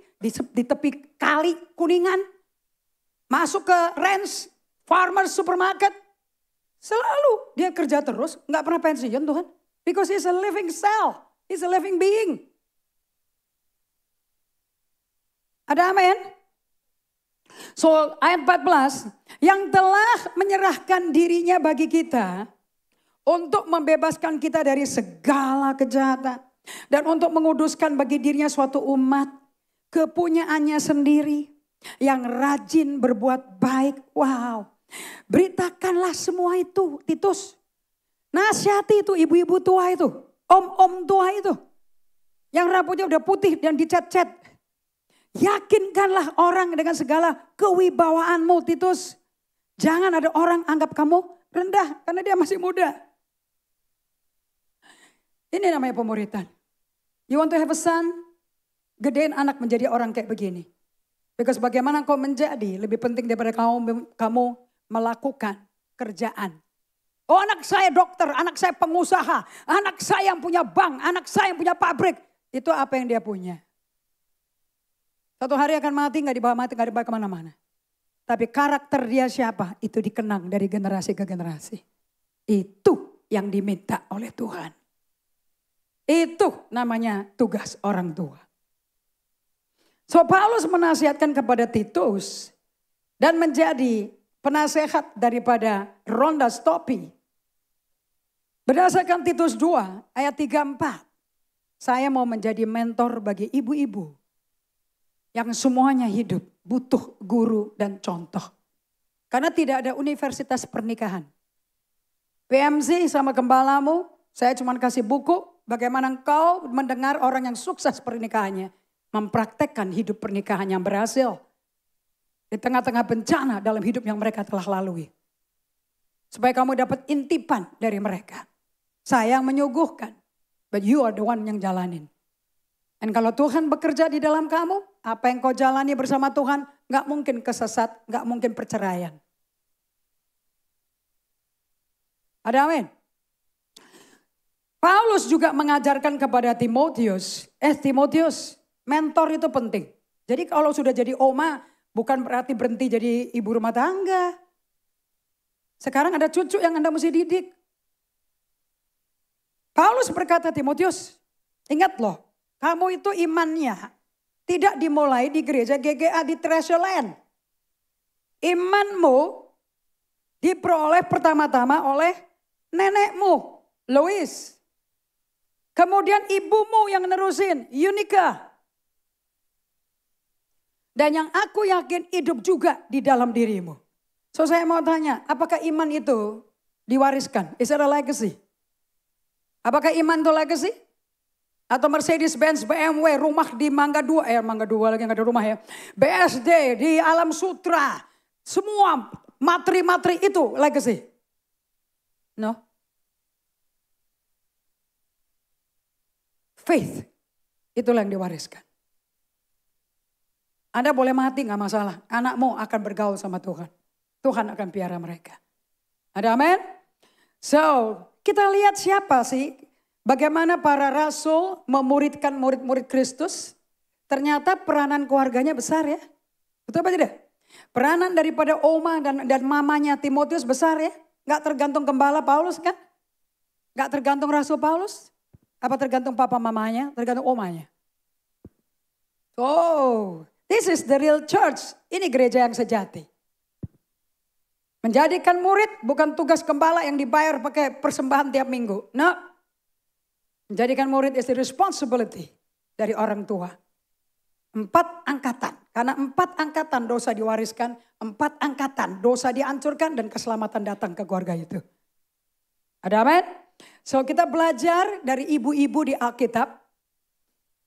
A: di tepi kali Kuningan. Masuk ke Ranch, Farmers Supermarket. Selalu dia kerja terus, gak pernah pensiun Tuhan. Because he's a living cell. He's a living being. Ada amin? So ayat 14. Yang telah menyerahkan dirinya bagi kita. Untuk membebaskan kita dari segala kejahatan. Dan untuk menguduskan bagi dirinya suatu umat. kepunyaannya sendiri, yang rajin berbuat baik. Wow, beritakanlah semua itu, Titus. Nasihati itu ibu-ibu tua itu, om-om tua itu, yang rambutnya udah putih dan dicat-cat. Yakinkanlah orang dengan segala kewibawaanmu, Titus. Jangan ada orang anggap kamu rendah karena dia masih muda. Ini namanya pemuritan. You want to have a son? Gedein anak menjadi orang kayak begini. Because bagaimana kau menjadi lebih penting daripada kamu melakukan kerjaan. Oh, anak saya dokter, anak saya pengusaha, anak saya yang punya bank, anak saya yang punya pabrik. Itu apa yang dia punya. Satu hari akan mati, gak dibawa kemana-mana. Tapi karakter dia siapa? Itu dikenang dari generasi ke generasi. Itu yang diminta oleh Tuhan. Itu namanya tugas orang tua. So Paulus menasihatkan kepada Titus dan menjadi penasehat daripada Ronda Stoppi. Berdasarkan Titus 2 ayat 3-4. Saya mau menjadi mentor bagi ibu-ibu yang semuanya hidup butuh guru dan contoh. Karena tidak ada universitas pernikahan. PMC sama gembalamu, saya cuma kasih buku bagaimana engkau mendengar orang yang sukses pernikahannya. Mempraktekkan hidup pernikahan yang berhasil. Di tengah-tengah bencana dalam hidup yang mereka telah lalui. Supaya kamu dapat intipan dari mereka. Saya yang menyuguhkan. But you are the one yang jalanin. Dan kalau Tuhan bekerja di dalam kamu. Apa yang kau jalani bersama Tuhan. Gak mungkin kesesat. Gak mungkin perceraian. Ada amin. Paulus juga mengajarkan kepada Timotius. Timotius. Mentor itu penting. Jadi kalau sudah jadi oma, bukan berarti berhenti jadi ibu rumah tangga. Sekarang ada cucu yang Anda mesti didik. Paulus berkata, Timotius, ingat loh, kamu itu imannya tidak dimulai di gereja GGA di Treasure Land. Imanmu diperoleh pertama-tama oleh nenekmu, Lois. Kemudian ibumu yang nerusin, Yunika. Dan yang aku yakin hidup juga di dalam dirimu. So saya mau tanya, apakah iman itu diwariskan? Is it a legacy? Apakah iman itu legacy? Atau Mercedes-Benz, BMW, rumah di Mangga 2. Mangga 2 lagi gak ada rumah ya. BSD di Alam Sutra. Semua materi-materi itu legacy. No. Faith, itulah yang diwariskan. Anda boleh mati gak masalah. Anakmu akan bergaul sama Tuhan. Tuhan akan piara mereka. Ada amin? So, kita lihat siapa sih. Bagaimana para rasul memuridkan murid-murid Kristus. Ternyata peranan keluarganya besar ya. Betul apa tidak? Peranan daripada oma dan mamanya Timotius besar ya. Gak tergantung gembala Paulus kan? Gak tergantung rasul Paulus. Apa tergantung papa mamanya? Tergantung omanya. Oh, this is the real church. Ini gereja yang sejati. Menjadikan murid bukan tugas gembala yang dibayar pakai persembahan tiap minggu. No. Menjadikan murid is the responsibility dari orang tua. 4 angkatan. Karena 4 angkatan dosa diwariskan. 4 angkatan dosa dihancurkan dan keselamatan datang ke keluarga itu. Ada amin? So kita belajar dari ibu-ibu di Alkitab.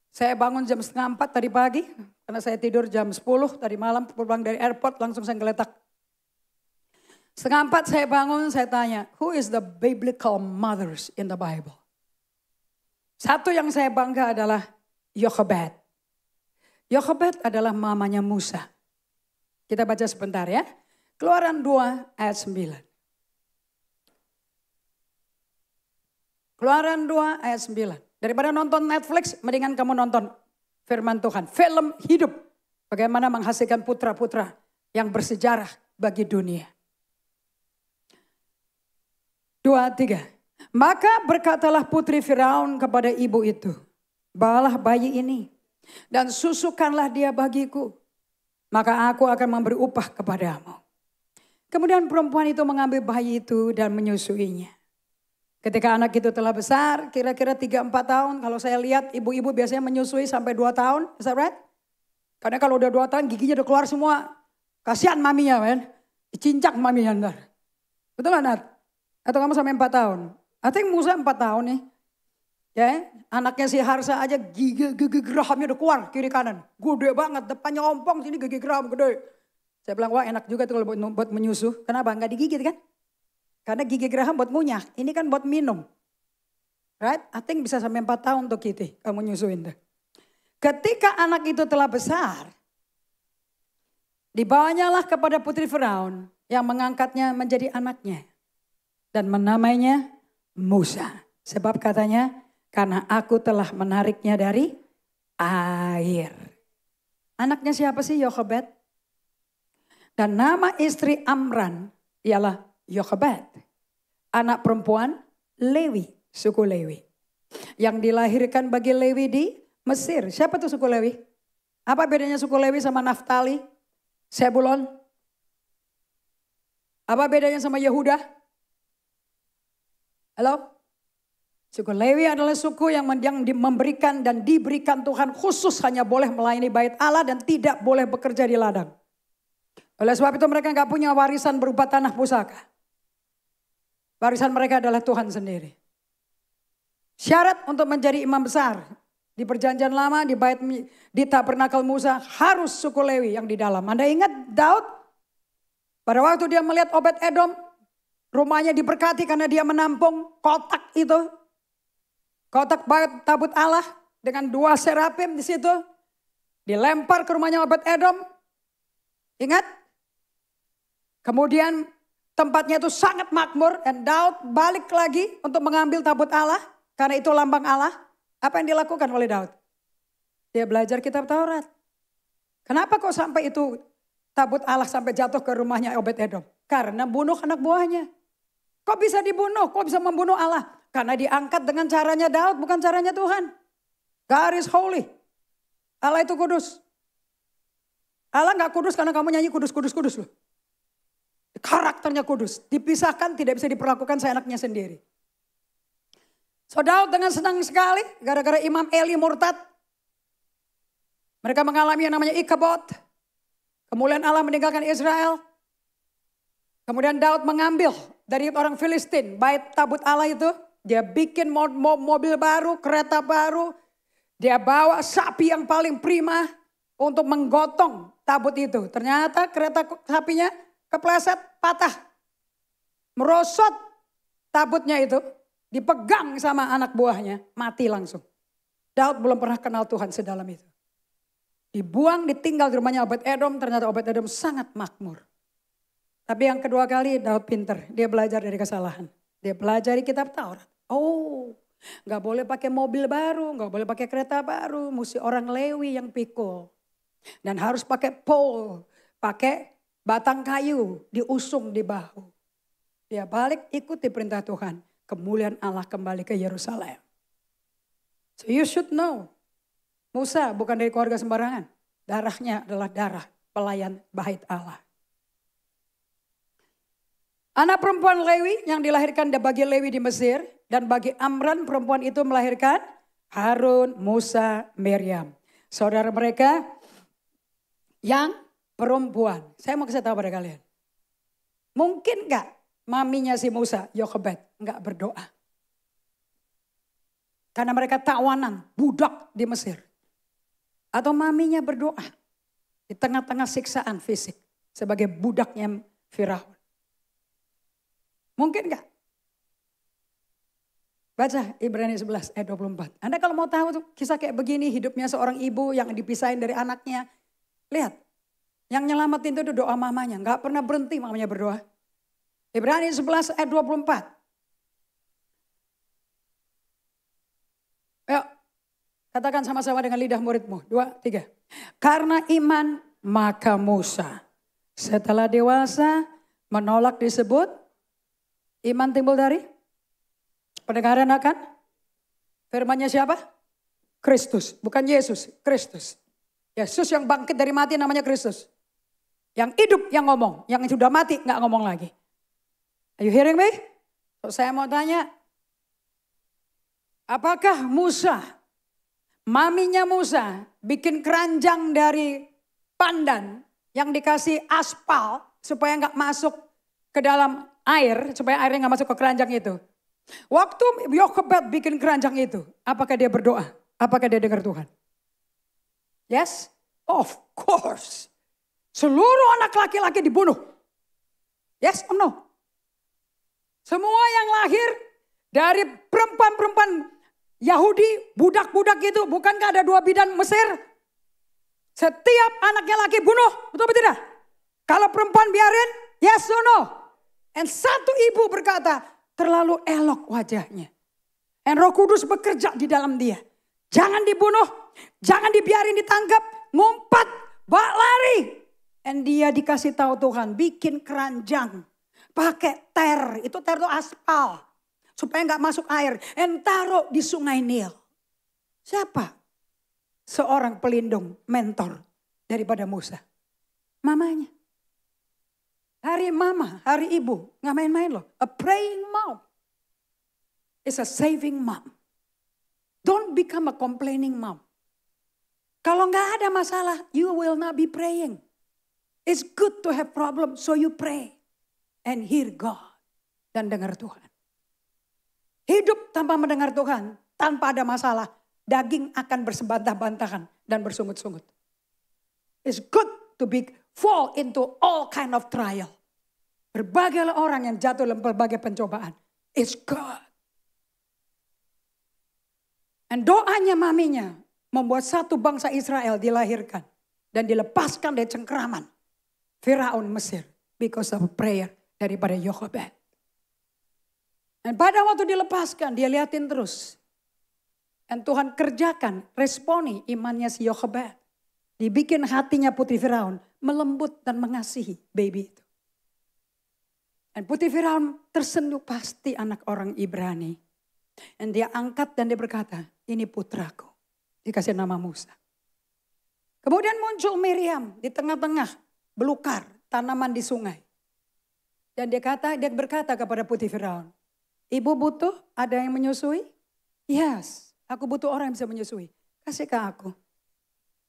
A: Saya bangun jam 3:30 tadi pagi. Karena saya tidur jam 10 tadi malam. Pulang dari airport langsung saya ngeletak. 3:30 saya bangun, saya tanya, who is the biblical mothers in the Bible? Satu yang saya bangga adalah Yochebed. Yochebed adalah mamanya Musa. Kita baca sebentar ya. Keluaran 2 ayat 9. Keluaran 2 ayat 9. Daripada nonton Netflix, mendingan kamu nonton firman Tuhan. Film hidup. Bagaimana menghasilkan putra-putra yang bersejarah bagi dunia. 2, 3. Maka berkatalah putri Firaun kepada ibu itu. Bawalah bayi ini dan susukanlah dia bagiku. Maka aku akan memberi upah kepadamu. Kemudian perempuan itu mengambil bayi itu dan menyusuinya. Ketika anak itu telah besar, kira-kira 3-4 tahun. Kalau saya lihat ibu-ibu biasanya menyusui sampai 2 tahun. Is that right? Karena kalau udah 2 tahun giginya udah keluar semua. Kasihan maminya men. Cincak maminya ntar. Betul gak Nat? Atau kamu sampai 4 tahun? Atau yang Musa 4 tahun nih. Ya, anaknya si Harsa aja gigi gerahamnya udah keluar kiri kanan. Gede banget, depannya ompong, sini gigi geraham gede. Saya bilang, wah enak juga tuh kalau buat menyusu. Kenapa? Nggak digigit kan? Karena gigi geraham buat ngunyah, ini kan buat minum. Right? I think bisa sampai 4 tahun tuh Kitty, kamu nyusuin tuh. Ketika anak itu telah besar, dibawanyalah kepada putri Firaun yang mengangkatnya menjadi anaknya. Dan menamainya Musa. Sebab katanya, karena aku telah menariknya dari air. Anaknya siapa sih? Yochebed. Dan nama istri Amran ialah Yochebed. Anak perempuan Lewi, suku Lewi. Yang dilahirkan bagi Lewi di Mesir. Siapa tuh suku Lewi? Apa bedanya suku Lewi sama Naftali? Sebulon? Apa bedanya sama Yehuda? Halo? Suku Lewi adalah suku yang memberikan dan diberikan Tuhan khusus hanya boleh melayani bait Allah dan tidak boleh bekerja di ladang. Oleh sebab itu mereka nggak punya warisan berupa tanah pusaka. Warisan mereka adalah Tuhan sendiri. Syarat untuk menjadi imam besar di perjanjian lama di tabernakel Musa harus suku Lewi yang di dalam. Anda ingat Daud? Pada waktu dia melihat Obed Edom, rumahnya diberkati karena dia menampung kotak itu. Kotak tabut Allah dengan 2 serafim di situ. Dilempar ke rumahnya Obed Edom. Ingat? Kemudian tempatnya itu sangat makmur. Dan Daud balik lagi untuk mengambil tabut Allah. Karena itu lambang Allah. Apa yang dilakukan oleh Daud? Dia belajar kitab Taurat. Kenapa kok sampai itu tabut Allah sampai jatuh ke rumahnya Obed Edom? Karena bunuh anak buahnya. Kok bisa dibunuh? Kok bisa membunuh Allah? Karena diangkat dengan caranya Daud, bukan caranya Tuhan. God is holy. Allah itu kudus. Allah gak kudus karena kamu nyanyi kudus loh. Karakternya kudus. Dipisahkan, tidak bisa diperlakukan seenaknya sendiri. So Daud dengan senang sekali, gara-gara Imam Eli murtad. Mereka mengalami yang namanya Ikabod. Kemudian Allah meninggalkan Israel. Kemudian Daud mengambil dari orang Filistin bait tabut Allah itu. Dia bikin mobil baru, kereta baru. Dia bawa sapi yang paling prima untuk menggotong tabut itu. Ternyata kereta sapinya kepleset, patah. Merosot tabutnya itu. Dipegang sama anak buahnya, mati langsung. Daud belum pernah kenal Tuhan sedalam itu. Dibuang, ditinggal di rumahnya Obed Edom. Ternyata Obed Edom sangat makmur. Tapi yang kedua kali Daud pinter. Dia belajar dari kesalahan. Dia belajar di kitab Taurat. Oh, gak boleh pakai mobil baru, gak boleh pakai kereta baru. Mesti orang Lewi yang pikul. Dan harus pakai pole, pakai batang kayu, diusung di bahu. Dia balik ikuti perintah Tuhan. Kemuliaan Allah kembali ke Yerusalem. So you should know. Musa bukan dari keluarga sembarangan. Darahnya adalah darah pelayan bait Allah. Anak perempuan Lewi yang dilahirkan bagi Lewi di Mesir. Dan bagi Amran perempuan itu melahirkan Harun, Musa, Miriam. Saudara mereka yang perempuan. Saya mau kasih tahu pada kalian. Mungkin gak maminya si Musa, Yochebed, gak berdoa. Karena mereka tawanan, budak di Mesir. Atau maminya berdoa di tengah-tengah siksaan fisik sebagai budaknya Firaun. Mungkin gak? Baca Ibrani 11 ayat 24. Anda kalau mau tahu tuh kisah kayak begini, hidupnya seorang ibu yang dipisahin dari anaknya. Lihat, yang nyelamatin itu doa mamanya. Gak pernah berhenti mamanya berdoa. Ibrani 11 ayat 24. Yuk, katakan sama-sama dengan lidah muridmu. 2, 3. Karena iman maka Musa setelah dewasa menolak disebut. Iman timbul dari pendengaran akan firman-Nya siapa? Kristus, bukan Yesus, Kristus. Yesus yang bangkit dari mati namanya Kristus. Yang hidup yang ngomong, yang sudah mati nggak ngomong lagi. Are you hearing me? So, saya mau tanya, apakah Musa, maminya Musa bikin keranjang dari pandan yang dikasih aspal supaya nggak masuk ke dalam air, supaya airnya nggak masuk ke keranjang itu. Waktu Yochebed bikin keranjang itu, apakah dia berdoa? Apakah dia dengar Tuhan? Yes, of course. Seluruh anak laki-laki dibunuh. Yes or no? Semua yang lahir dari perempuan-perempuan Yahudi, budak-budak itu, bukankah ada 2 bidan Mesir? Setiap anaknya laki bunuh, betul atau tidak? Kalau perempuan biarin, yes or no? Dan satu ibu berkata, terlalu elok wajahnya. Dan Roh Kudus bekerja di dalam dia. Jangan dibunuh, jangan dibiarin ditangkap, ngumpat, bawa lari. Dan dia dikasih tahu Tuhan, bikin keranjang. Pakai ter, itu ter itu aspal. Supaya nggak masuk air. Dan taruh di sungai Nil. Siapa? Seorang pelindung, mentor daripada Musa. Mamanya. Hari mama, hari ibu. Nggak main-main loh. A praying mom is a saving mom. Don't become a complaining mom. Kalau nggak ada masalah, you will not be praying. It's good to have problem, so you pray. And hear God. Dan dengar Tuhan. Hidup tanpa mendengar Tuhan, tanpa ada masalah, daging akan bersebantah-bantahan dan bersungut-sungut. It's good to fall into all kind of trial. Berbagai orang yang jatuh dalam berbagai pencobaan. It's God. Dan doanya maminya membuat satu bangsa Israel dilahirkan dan dilepaskan dari cengkeraman Firaun Mesir because of prayer daripada Yochebed. Dan pada waktu dilepaskan dia liatin terus. Dan Tuhan kerjakan, responi imannya si Yochebed. Dibikin hatinya putri Firaun melembut dan mengasihi baby itu. Dan putri Firaun tersenyum, pasti anak orang Ibrani. Dan dia angkat dan dia berkata, ini putraku. Dikasih nama Musa. Kemudian muncul Miriam di tengah-tengah belukar tanaman di sungai. Dan dia berkata kepada putri Firaun, ibu butuh ada yang menyusui? Yes, aku butuh orang yang bisa menyusui. Kasih ke aku.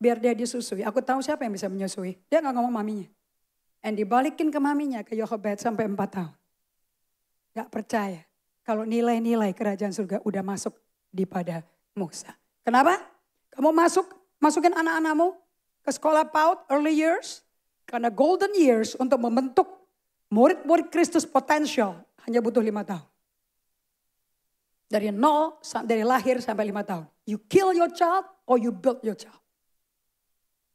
A: Biar dia disusui. Aku tahu siapa yang bisa menyusui. Dia gak ngomong maminya. Dan dibalikin ke maminya, ke Yochebed sampai 4 tahun. Gak percaya. Kalau nilai-nilai kerajaan surga udah masuk di pada Musa. Kenapa? Kamu masukin anak-anakmu ke sekolah PAUD early years. Karena golden years untuk membentuk murid-murid Kristus potensial hanya butuh 5 tahun. Dari lahir sampai 5 tahun. You kill your child or you build your child.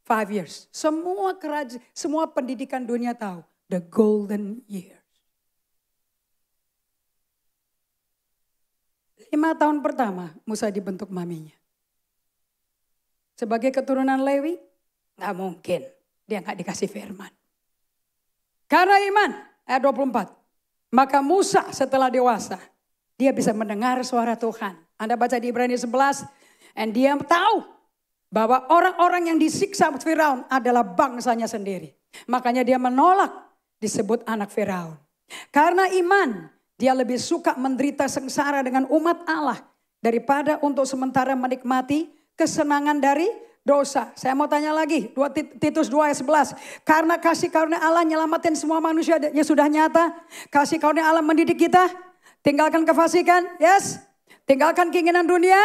A: 5 years. Semua pendidikan dunia tahu. The golden years. 5 tahun pertama Musa dibentuk maminya. Sebagai keturunan Lewi, gak mungkin dia gak dikasih firman. Karena iman, ayat 24. Maka Musa setelah dewasa, dia bisa mendengar suara Tuhan. Anda baca di Ibrani 11, dan dia tahu bahwa orang-orang yang disiksa Firaun adalah bangsanya sendiri. Makanya dia menolak disebut anak Firaun. Karena iman, dia lebih suka menderita sengsara dengan umat Allah daripada untuk sementara menikmati kesenangan dari dosa. Saya mau tanya lagi, Titus 2 ayat 11. Karena kasih karunia Allah nyelamatin semua manusia ya sudah nyata. Kasih karunia Allah mendidik kita. Tinggalkan kefasikan, yes. Tinggalkan keinginan dunia.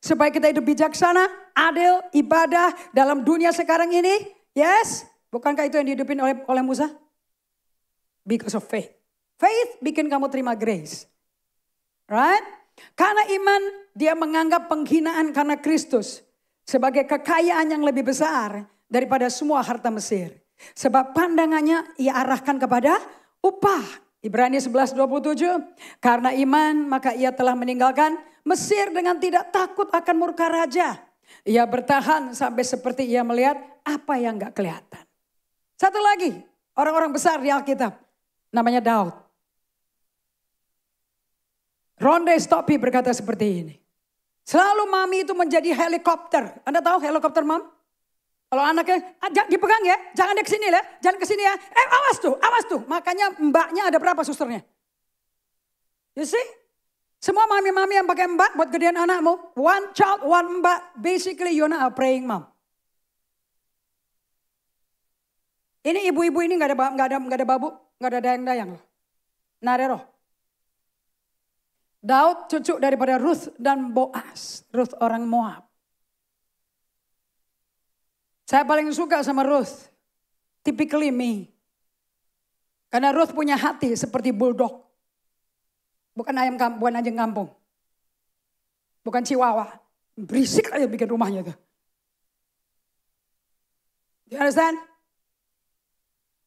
A: Supaya kita hidup bijaksana, adil, ibadah dalam dunia sekarang ini. Yes. Bukankah itu yang dihidupin oleh Musa? Because of faith. Faith bikin kamu terima grace. Right? Karena iman dia menganggap penghinaan karena Kristus sebagai kekayaan yang lebih besar daripada semua harta Mesir. Sebab pandangannya ia arahkan kepada upah. Ibrani 11:27. Karena iman maka ia telah meninggalkan Mesir dengan tidak takut akan murka raja. Ia bertahan sampai seperti ia melihat apa yang gak kelihatan. Satu lagi orang-orang besar di Alkitab namanya Daud. Ronde Stoppy berkata seperti ini. Selalu mami itu menjadi helikopter. Anda tahu helikopter mam? Kalau anaknya, dipegang ya, jangan dia kesini ya, jangan kesini ya. Awas tuh. Makanya mbaknya ada berapa susternya? You see? Semua mami-mami yang pakai mbak buat gedean anakmu. One child, one mbak. Basically you're not a praying mom. Ini ibu-ibu ini nggak ada babu, nggak ada dayang-dayang loh. Narero. Daud cucu daripada Ruth dan Boaz. Ruth orang Moab. Saya paling suka sama Ruth. Typically me. Karena Ruth punya hati seperti bulldog. Bukan anjing kampung. Bukan chihuahua. Berisik aja bikin rumahnya tuh. You understand?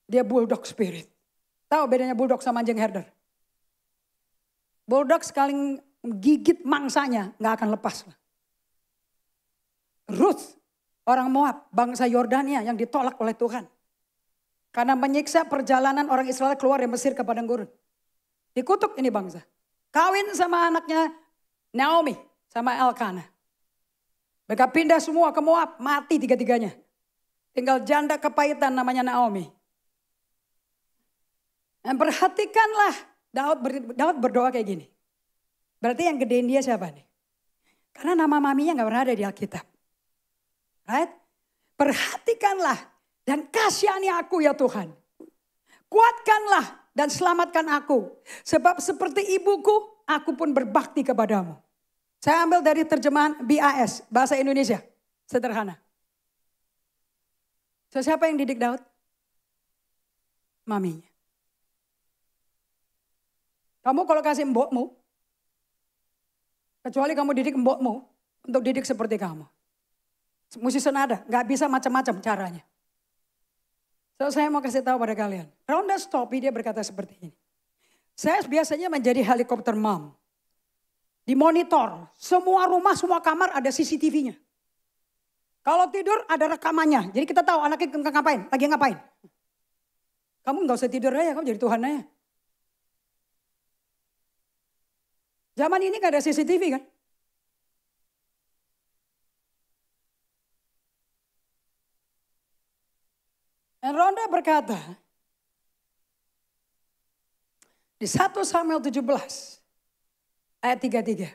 A: Dia bulldog spirit. Tahu bedanya bulldog sama anjing herder? Bulldog sekali gigit mangsanya nggak akan lepas. Ruth, orang Moab, bangsa Yordania yang ditolak oleh Tuhan. Karena menyiksa perjalanan orang Israel keluar dari Mesir ke padang gurun. Dikutuk ini bangsa. Kawin sama anaknya Naomi sama Elkanah. Mereka pindah semua ke Moab, mati tiga-tiganya. Tinggal janda kepahitan namanya Naomi. Dan perhatikanlah Daud berdoa kayak gini. Berarti yang gedein dia siapa nih? Karena nama maminya gak pernah ada di Alkitab. Right? Perhatikanlah dan kasihani aku ya Tuhan. Kuatkanlah dan selamatkan aku. Sebab seperti ibuku, aku pun berbakti kepadamu. Saya ambil dari terjemahan BAS, bahasa Indonesia. Sederhana. So, siapa yang didik Daud? Maminya. Kamu kalau kasih mbokmu, kecuali kamu didik mbokmu untuk didik seperti kamu. Mesti senada, gak bisa macam-macam caranya. So, saya mau kasih tahu pada kalian. Rhonda Stoppi dia berkata seperti ini. Saya biasanya menjadi helikopter mom. Dimonitor, semua rumah, semua kamar ada CCTV-nya. Kalau tidur ada rekamannya, jadi kita tahu anaknya ngapain, lagi ngapain. Kamu gak usah tidur aja, kamu jadi Tuhan aja. Zaman ini gak ada CCTV kan? Dan Rhonda berkata, di 1 Samuel 17 ayat 33.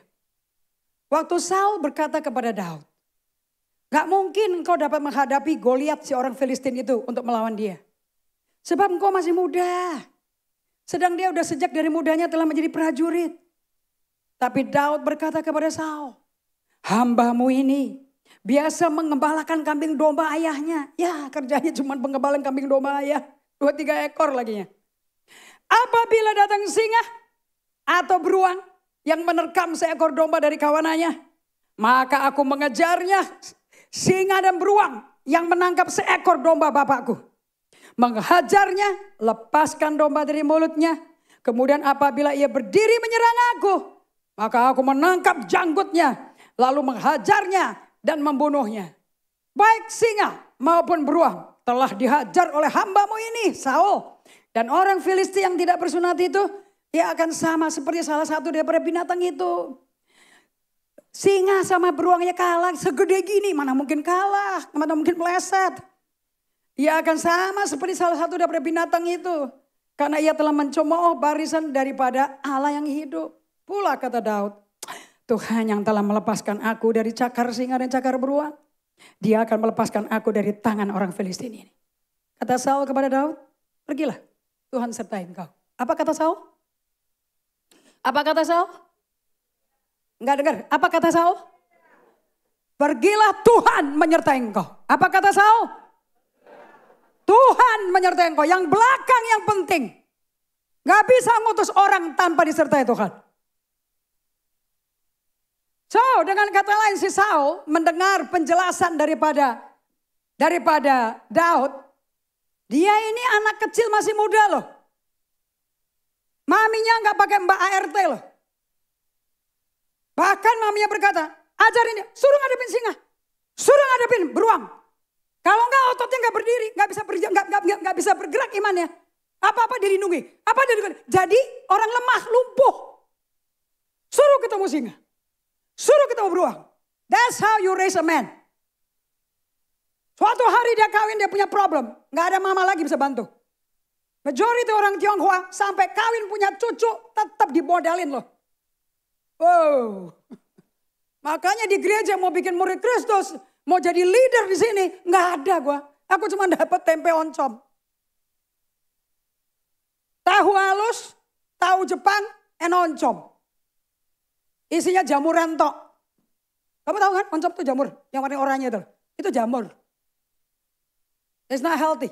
A: Waktu Saul berkata kepada Daud, gak mungkin engkau dapat menghadapi Goliat si orang Filistin itu untuk melawan dia. Sebab engkau masih muda. Sedang dia udah sejak dari mudanya telah menjadi prajurit. Tapi Daud berkata kepada Saul, hambamu ini biasa mengembalakan kambing domba ayahnya. Ya kerjanya cuma pengembalan kambing domba ayah. 2-3 ekor laginya. Apabila datang singa atau beruang yang menerkam seekor domba dari kawanannya. Maka aku mengejarnya singa dan beruang yang menangkap seekor domba bapakku. Menghajarnya, lepaskan domba dari mulutnya. Kemudian apabila ia berdiri menyerang aku. Maka aku menangkap janggutnya, lalu menghajarnya dan membunuhnya. Baik singa maupun beruang telah dihajar oleh hambamu ini, Saul. Dan orang Filisti yang tidak bersunat itu, dia akan sama seperti salah satu daripada binatang itu. Singa sama beruangnya kalah, segede gini, mana mungkin kalah, mana mungkin meleset. Dia akan sama seperti salah satu daripada binatang itu. Karena ia telah mencemooh barisan daripada Allah yang hidup. Pula kata Daud, Tuhan yang telah melepaskan aku dari cakar singa dan cakar beruang. Dia akan melepaskan aku dari tangan orang Filistin ini. Kata Saul kepada Daud, pergilah Tuhan sertai engkau. Apa kata Saul? Apa kata Saul? Enggak dengar, apa kata Saul? Pergilah Tuhan menyertai engkau. Apa kata Saul? Tuhan menyertai engkau. Yang belakang yang penting. Gak bisa ngutus orang tanpa disertai Tuhan. So, dengan kata lain si Saul mendengar penjelasan daripada Daud. Dia ini anak kecil masih muda loh. Maminya gak pakai mbak ART loh. Bahkan maminya berkata, ajarin dia, suruh ngadepin singa. Suruh ngadepin beruang. Kalau enggak ototnya gak berdiri, gak bisa bergerak imannya. Apa-apa dilindungi. Jadi orang lemah, lumpuh. Suruh ketemu singa. Suruh ketemu beruang. That's how you raise a man. Suatu hari dia kawin, dia punya problem. Gak ada mama lagi bisa bantu. Majority orang Tionghoa sampai kawin punya cucu tetap dimodalin loh. Wow. Makanya di gereja mau bikin murid Kristus, mau jadi leader di sini, nggak ada gua. Aku cuma dapat tempe oncom. tahu halus, tahu Jepang, oncom. Isinya jamuran tok. Kamu tahu kan oncom itu jamur, yang warna oranye itu. Itu jamur. It's not healthy.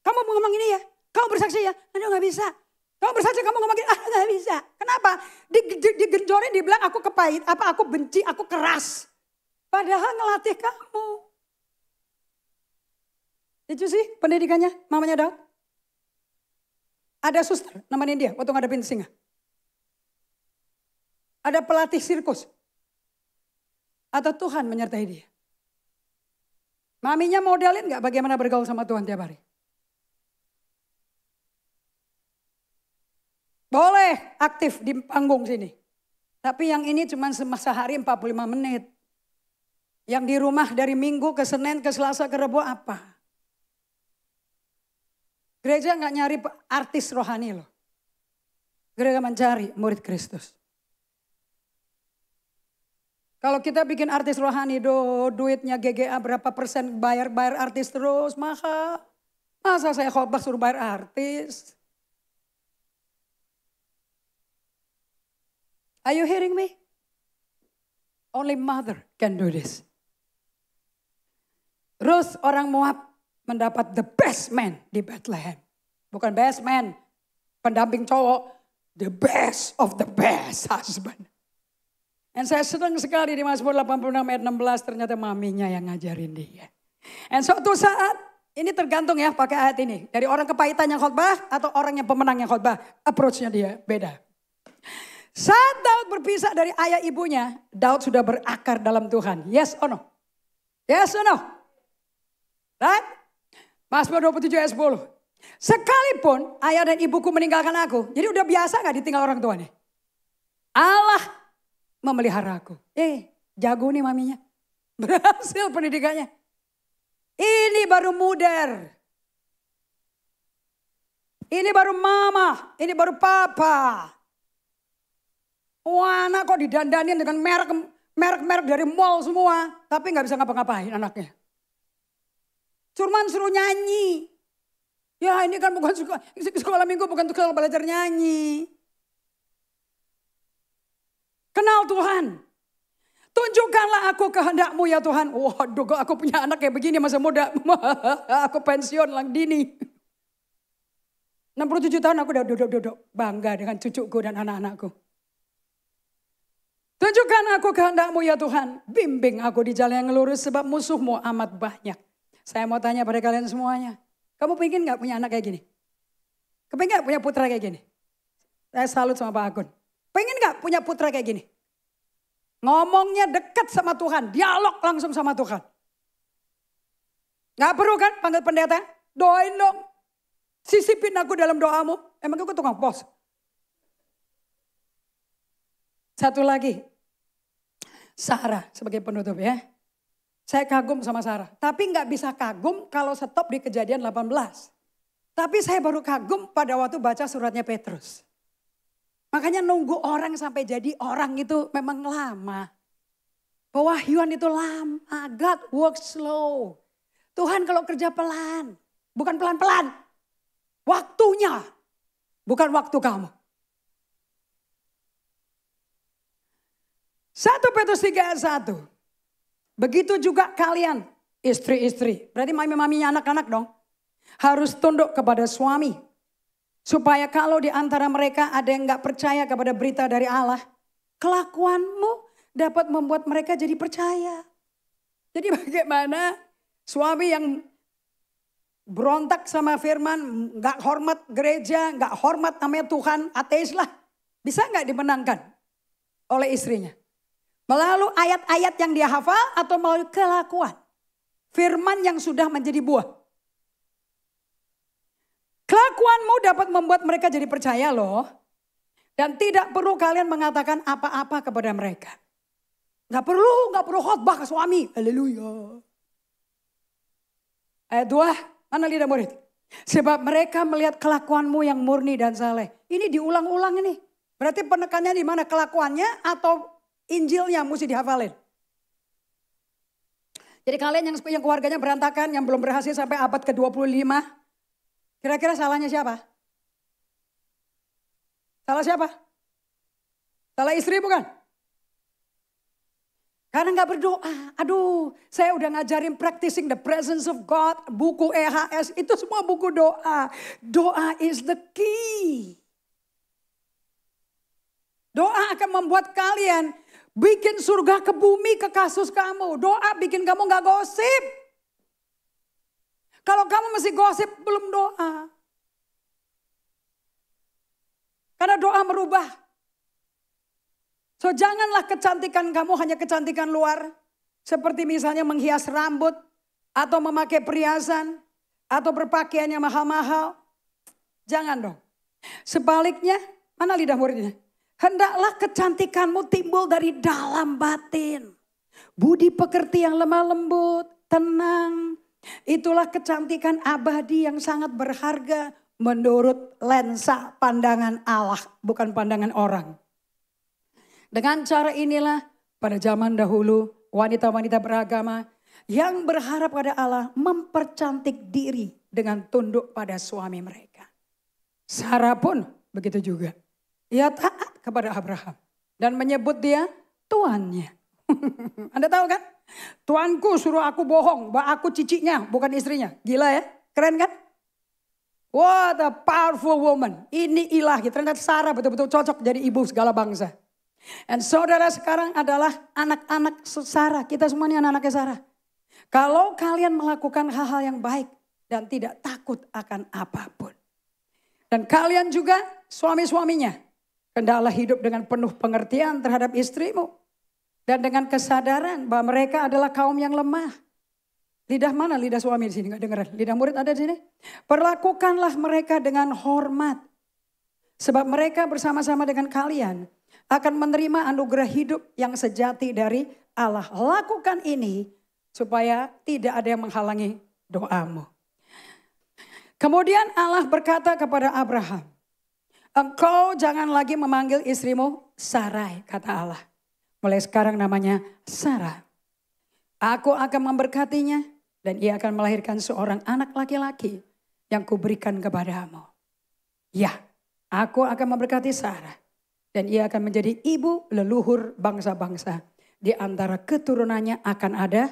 A: Kamu mau ngomong ini ya? Kamu bersaksi ya? Aduh gak bisa. Kamu bersaksi, kamu ngomong gini, gak bisa. Kenapa? Digenjorin, dibilang aku kepahit, apa aku benci, aku keras. Padahal ngelatih kamu. Itu sih pendidikannya mamanya Daud. Ada suster namanya dia waktu ngadepin singa. Ada pelatih sirkus. Atau Tuhan menyertai dia. Maminya modelin gak bagaimana bergaul sama Tuhan tiap hari? Boleh aktif di panggung sini. Tapi yang ini cuma sehari 45 menit. Yang di rumah dari Minggu ke Senin ke Selasa ke Rebo apa? Gereja gak nyari artis rohani loh. Gereja mencari murid Kristus. Kalau kita bikin artis rohani, duitnya GGA berapa persen bayar artis terus, mahal. Masa saya khotbah suruh bayar artis? Are you hearing me? Only mother can do this. Ruth orang Moab mendapat the best man di Bethlehem. Bukan best man, pendamping cowok. The best of the best husband. Dan saya senang sekali di Mazmur 86 ayat 16 ternyata maminya yang ngajarin dia. Dan suatu saat, ini tergantung ya pakai ayat ini. Dari orang kepahitan yang khotbah atau orang yang pemenang yang khotbah. Approach-nya dia beda. Saat Daud berpisah dari ayah ibunya, Daud sudah berakar dalam Tuhan. Yes or no? Yes or no? Right? Mazmur 27 ayat 10. Sekalipun ayah dan ibuku meninggalkan aku. Jadi udah biasa gak ditinggal orang tuanya? Allah memelihara aku. Jago nih maminya. Berhasil pendidikannya. Ini baru muda. Ini baru mama. Ini baru papa. Wah, anak kok didandanin dengan merek dari mall semua. Tapi gak bisa ngapa-ngapain anaknya. Cuman suruh nyanyi. Ya ini kan bukan sekolah minggu, bukan sekolah belajar nyanyi. Kenal Tuhan. Tunjukkanlah aku kehendak-Mu ya Tuhan. Waduh, aku punya anak kayak begini masa muda. Aku pensiun lang dini. 67 tahun aku udah duduk-duduk. Bangga dengan cucuku dan anak-anakku. Tunjukkan aku kehendak-Mu ya Tuhan. Bimbing aku di jalan yang lurus sebab musuh-Mu amat banyak. Saya mau tanya pada kalian semuanya. Kamu pengen gak punya anak kayak gini? Kepengen gak punya putra kayak gini? Saya salut sama Pak Agun. Pengen gak punya putra kayak gini? Ngomongnya dekat sama Tuhan. Dialog langsung sama Tuhan. Gak perlu kan panggil pendeta? Doain dong. Sisipin aku dalam doamu. Emang aku tukang pos? Satu lagi. Sarah sebagai penutup ya. Saya kagum sama Sarah. Tapi gak bisa kagum kalau stop di Kejadian 18. Tapi saya baru kagum pada waktu baca suratnya Petrus. Makanya nunggu orang sampai jadi orang itu memang lama. Pewahyuan itu lama. God works slow. Tuhan kalau kerja pelan. Bukan pelan-pelan. Waktunya. Bukan waktu kamu. 1 Petrus 3 ayat 1. Begitu juga kalian istri-istri. Berarti mami-maminya anak-anak dong. Harus tunduk kepada suami. Supaya kalau di antara mereka ada yang gak percaya kepada berita dari Allah. Kelakuanmu dapat membuat mereka jadi percaya. Jadi bagaimana suami yang berontak sama firman. Gak hormat gereja, gak hormat namanya Tuhan, ateis lah. Bisa gak dimenangkan oleh istrinya? Melalui ayat-ayat yang dia hafal atau melalui kelakuan. Firman yang sudah menjadi buah. Kelakuanmu dapat membuat mereka jadi percaya loh. Dan tidak perlu kalian mengatakan apa-apa kepada mereka. Gak perlu khotbah ke suami. Haleluya. Ayat 2, mana lidah murid? Sebab mereka melihat kelakuanmu yang murni dan saleh. Ini diulang-ulang ini. Berarti penekannya di mana? Kelakuannya atau Injilnya mesti dihafalin. Jadi kalian yang keluarganya berantakan, yang belum berhasil sampai abad ke-25. Kira-kira salahnya siapa? Salah siapa? Salah istri bukan? Karena nggak berdoa. Aduh, saya udah ngajarin practicing the presence of God. Buku EHS, itu semua buku doa. Doa is the key. Doa akan membuat kalian bikin surga ke bumi, ke kasus kamu. Doa bikin kamu nggak gosip. Kalau kamu masih gosip, belum doa. Karena doa merubah. So janganlah kecantikan kamu hanya kecantikan luar. Seperti misalnya menghias rambut. Atau memakai perhiasan. Atau berpakaian yang mahal-mahal. Jangan dong. Sebaliknya, mana lidah muridnya? Hendaklah kecantikanmu timbul dari dalam batin. Budi pekerti yang lemah lembut, tenang. Itulah kecantikan abadi yang sangat berharga. Menurut lensa pandangan Allah, bukan pandangan orang. Dengan cara inilah pada zaman dahulu wanita-wanita beragama yang berharap pada Allah mempercantik diri dengan tunduk pada suami mereka. Sarah pun begitu juga. Ia taat kepada Abraham dan menyebut dia tuannya. Anda tahu kan? Tuanku suruh aku bohong bahwa aku ciciknya bukan istrinya. Gila ya? Keren kan? What a powerful woman. Ini ilahi. Ternyata Sarah betul-betul cocok jadi ibu segala bangsa. Dan saudara sekarang adalah anak-anak Sarah. Kita semua ini anak-anaknya Sarah. Kalau kalian melakukan hal-hal yang baik dan tidak takut akan apapun. Dan kalian juga suami-suaminya. Hendaklah hidup dengan penuh pengertian terhadap istrimu. Dan dengan kesadaran bahwa mereka adalah kaum yang lemah. Lidah mana lidah suami di sini? Gak dengeran. Lidah murid ada di sini. Perlakukanlah mereka dengan hormat. Sebab mereka bersama-sama dengan kalian akan menerima anugerah hidup yang sejati dari Allah. Lakukan ini supaya tidak ada yang menghalangi doamu. Kemudian Allah berkata kepada Abraham. Engkau jangan lagi memanggil istrimu Sarai, kata Allah. Mulai sekarang namanya Sarah. Aku akan memberkatinya. Dan ia akan melahirkan seorang anak laki-laki yang kuberikan kepadamu. Ya, aku akan memberkati Sarah. Dan ia akan menjadi ibu leluhur bangsa-bangsa. Di antara keturunannya akan ada.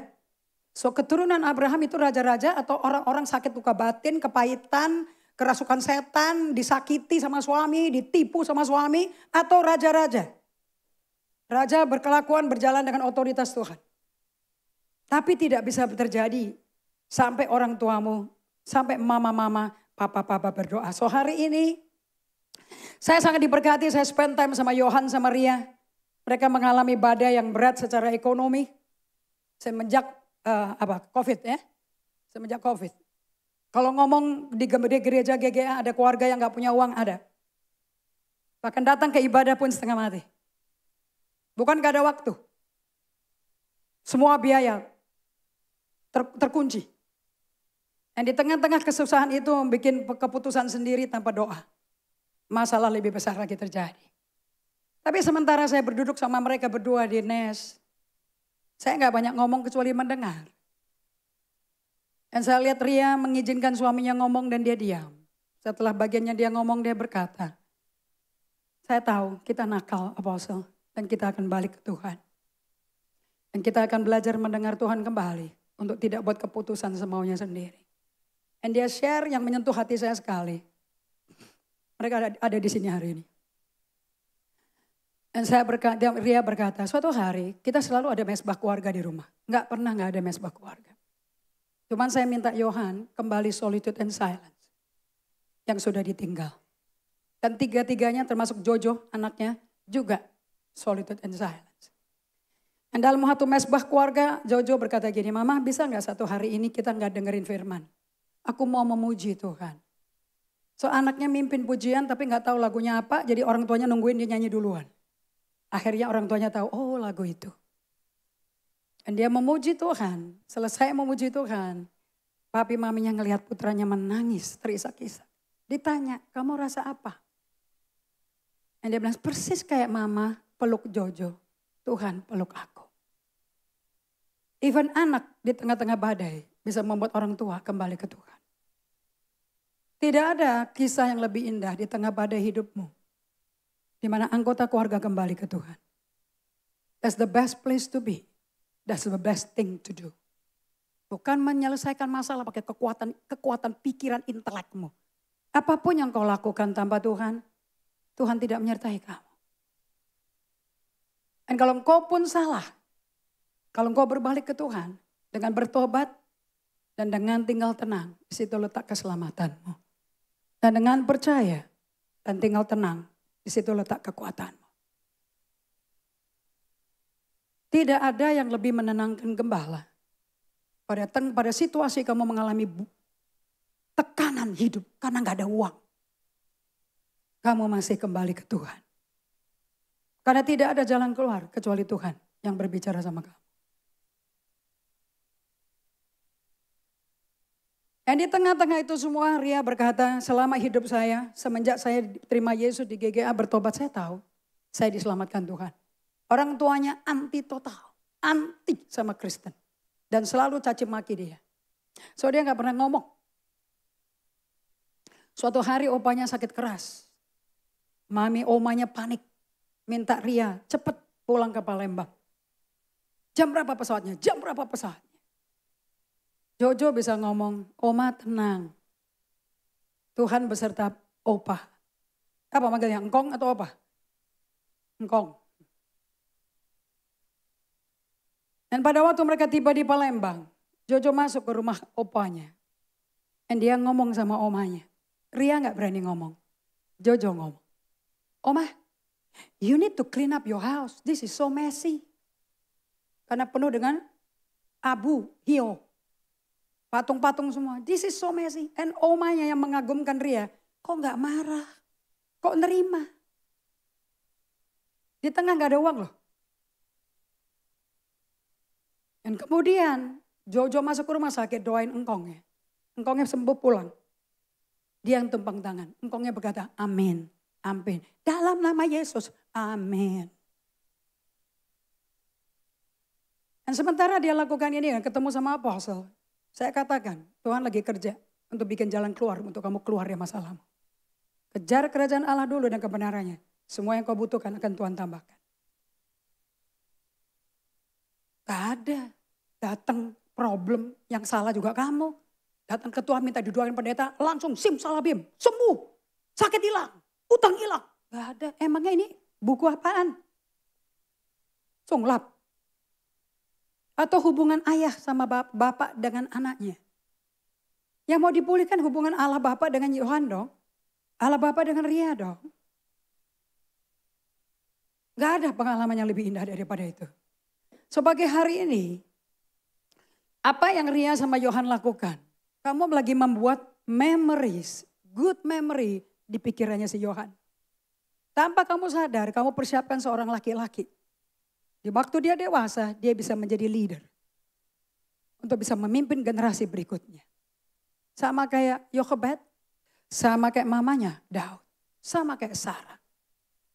A: So keturunan Abraham itu raja-raja atau orang-orang sakit luka batin, kepahitan, kerasukan setan, disakiti sama suami, ditipu sama suami. Atau raja-raja. Raja berkelakuan berjalan dengan otoritas Tuhan. Tapi tidak bisa terjadi sampai orang tuamu, sampai mama-mama, papa-papa berdoa. So hari ini saya sangat diberkati, saya spend time sama Yohan sama Ria. Mereka mengalami badai yang berat secara ekonomi. Semenjak COVID ya. Semenjak COVID. Kalau ngomong di gereja GGA ada keluarga yang gak punya uang, ada. Bahkan datang ke ibadah pun setengah mati. Bukan gak ada waktu. Semua biaya terkunci. Dan di tengah-tengah kesusahan itu bikin keputusan sendiri tanpa doa. Masalah lebih besar lagi terjadi. Tapi sementara saya berduduk sama mereka berdua di NES. Saya gak banyak ngomong kecuali mendengar. Dan saya lihat Ria mengizinkan suaminya ngomong dan dia diam. Setelah bagiannya dia ngomong dia berkata. Saya tahu kita nakal apostle. Dan kita akan balik ke Tuhan. Dan kita akan belajar mendengar Tuhan kembali. Untuk tidak buat keputusan semaunya sendiri. Dan dia share yang menyentuh hati saya sekali. Mereka ada di sini hari ini. Dan Ria berkata, suatu hari kita selalu ada mesbah keluarga di rumah. Enggak pernah enggak ada mesbah keluarga. Cuman saya minta Yohan kembali solitude and silence. Yang sudah ditinggal. Dan tiga-tiganya termasuk Jojo anaknya juga solitude and silence. Dan dalam satu mesbah keluarga Jojo berkata gini, Mama bisa enggak satu hari ini kita enggak dengerin firman. Aku mau memuji Tuhan. So anaknya mimpin pujian tapi gak tahu lagunya apa. Jadi orang tuanya nungguin dia nyanyi duluan. Akhirnya orang tuanya tahu, oh lagu itu. Dan dia memuji Tuhan. Selesai memuji Tuhan. Papi maminya ngelihat putranya menangis terisak-isak. Ditanya, kamu rasa apa? Dan dia bilang, persis kayak mama peluk Jojo. Tuhan peluk aku. Even anak di tengah-tengah badai bisa membuat orang tua kembali ke Tuhan. Tidak ada kisah yang lebih indah di tengah badai hidupmu. Di mana anggota keluarga kembali ke Tuhan. That's the best place to be. That's the best thing to do. Bukan menyelesaikan masalah pakai kekuatan pikiran intelekmu. Apapun yang kau lakukan tanpa Tuhan, Tuhan tidak menyertai kamu. Dan kalau engkau pun salah, kalau engkau berbalik ke Tuhan dengan bertobat dan dengan tinggal tenang, di situ letak keselamatanmu. Dan dengan percaya dan tinggal tenang, di situ letak kekuatanmu. Tidak ada yang lebih menenangkan gembala. Pada situasi kamu mengalami tekanan hidup karena gak ada uang. Kamu masih kembali ke Tuhan. Karena tidak ada jalan keluar kecuali Tuhan yang berbicara sama kamu. Dan di tengah-tengah itu semua Ria berkata, selama hidup saya, semenjak saya terima Yesus di GGA bertobat, saya tahu saya diselamatkan Tuhan. Orang tuanya anti total, anti sama Kristen. Dan selalu caci maki dia. So dia gak pernah ngomong. Suatu hari opanya sakit keras. Omanya panik. Minta Ria cepet pulang ke Palembang. Jam berapa pesawatnya? Jam berapa pesawatnya? Jojo bisa ngomong, Oma tenang. Tuhan beserta opa. Apa manggilnya? Engkong atau opa? Engkong. Dan pada waktu mereka tiba di Palembang, Jojo masuk ke rumah opanya. Dan dia ngomong sama omanya. Ria gak berani ngomong. Jojo ngomong. Oma, you need to clean up your house. This is so messy. Karena penuh dengan abu, hiu. Patung-patung semua. This is so messy. And omanya yang mengagumkan Ria. Kok gak marah? Kok nerima? Di tengah gak ada uang loh. Dan kemudian Jojo masuk ke rumah sakit doain engkongnya. Engkongnya sembuh pulang. Dia yang tumpang tangan. Engkongnya berkata amin, amin. Dalam nama Yesus, amin. Dan sementara dia lakukan ini ketemu sama apostle. Saya katakan Tuhan lagi kerja untuk bikin jalan keluar untuk kamu keluar dari masalahmu. Kejar kerajaan Allah dulu dan kebenarannya. Semua yang kau butuhkan akan Tuhan tambahkan. Gak ada. Datang problem yang salah juga kamu. Datang ke Tuhan minta didoain pendeta. Langsung simsalabim. Sembuh. Sakit hilang. Utang hilang. Gak ada. Emangnya ini buku apaan? Sunglap. Atau hubungan ayah sama bapak dengan anaknya. Yang mau dipulihkan hubungan Allah Bapa dengan Yohan dong. Allah Bapa dengan Ria dong. Gak ada pengalaman yang lebih indah daripada itu. Sebagai hari ini, apa yang Ria sama Yohan lakukan? Kamu lagi membuat memories, good memory di pikirannya si Yohan. Tanpa kamu sadar, kamu persiapkan seorang laki-laki. Di waktu dia dewasa, dia bisa menjadi leader. Untuk bisa memimpin generasi berikutnya. Sama kayak Yochebed, sama kayak mamanya Daud, sama kayak Sarah.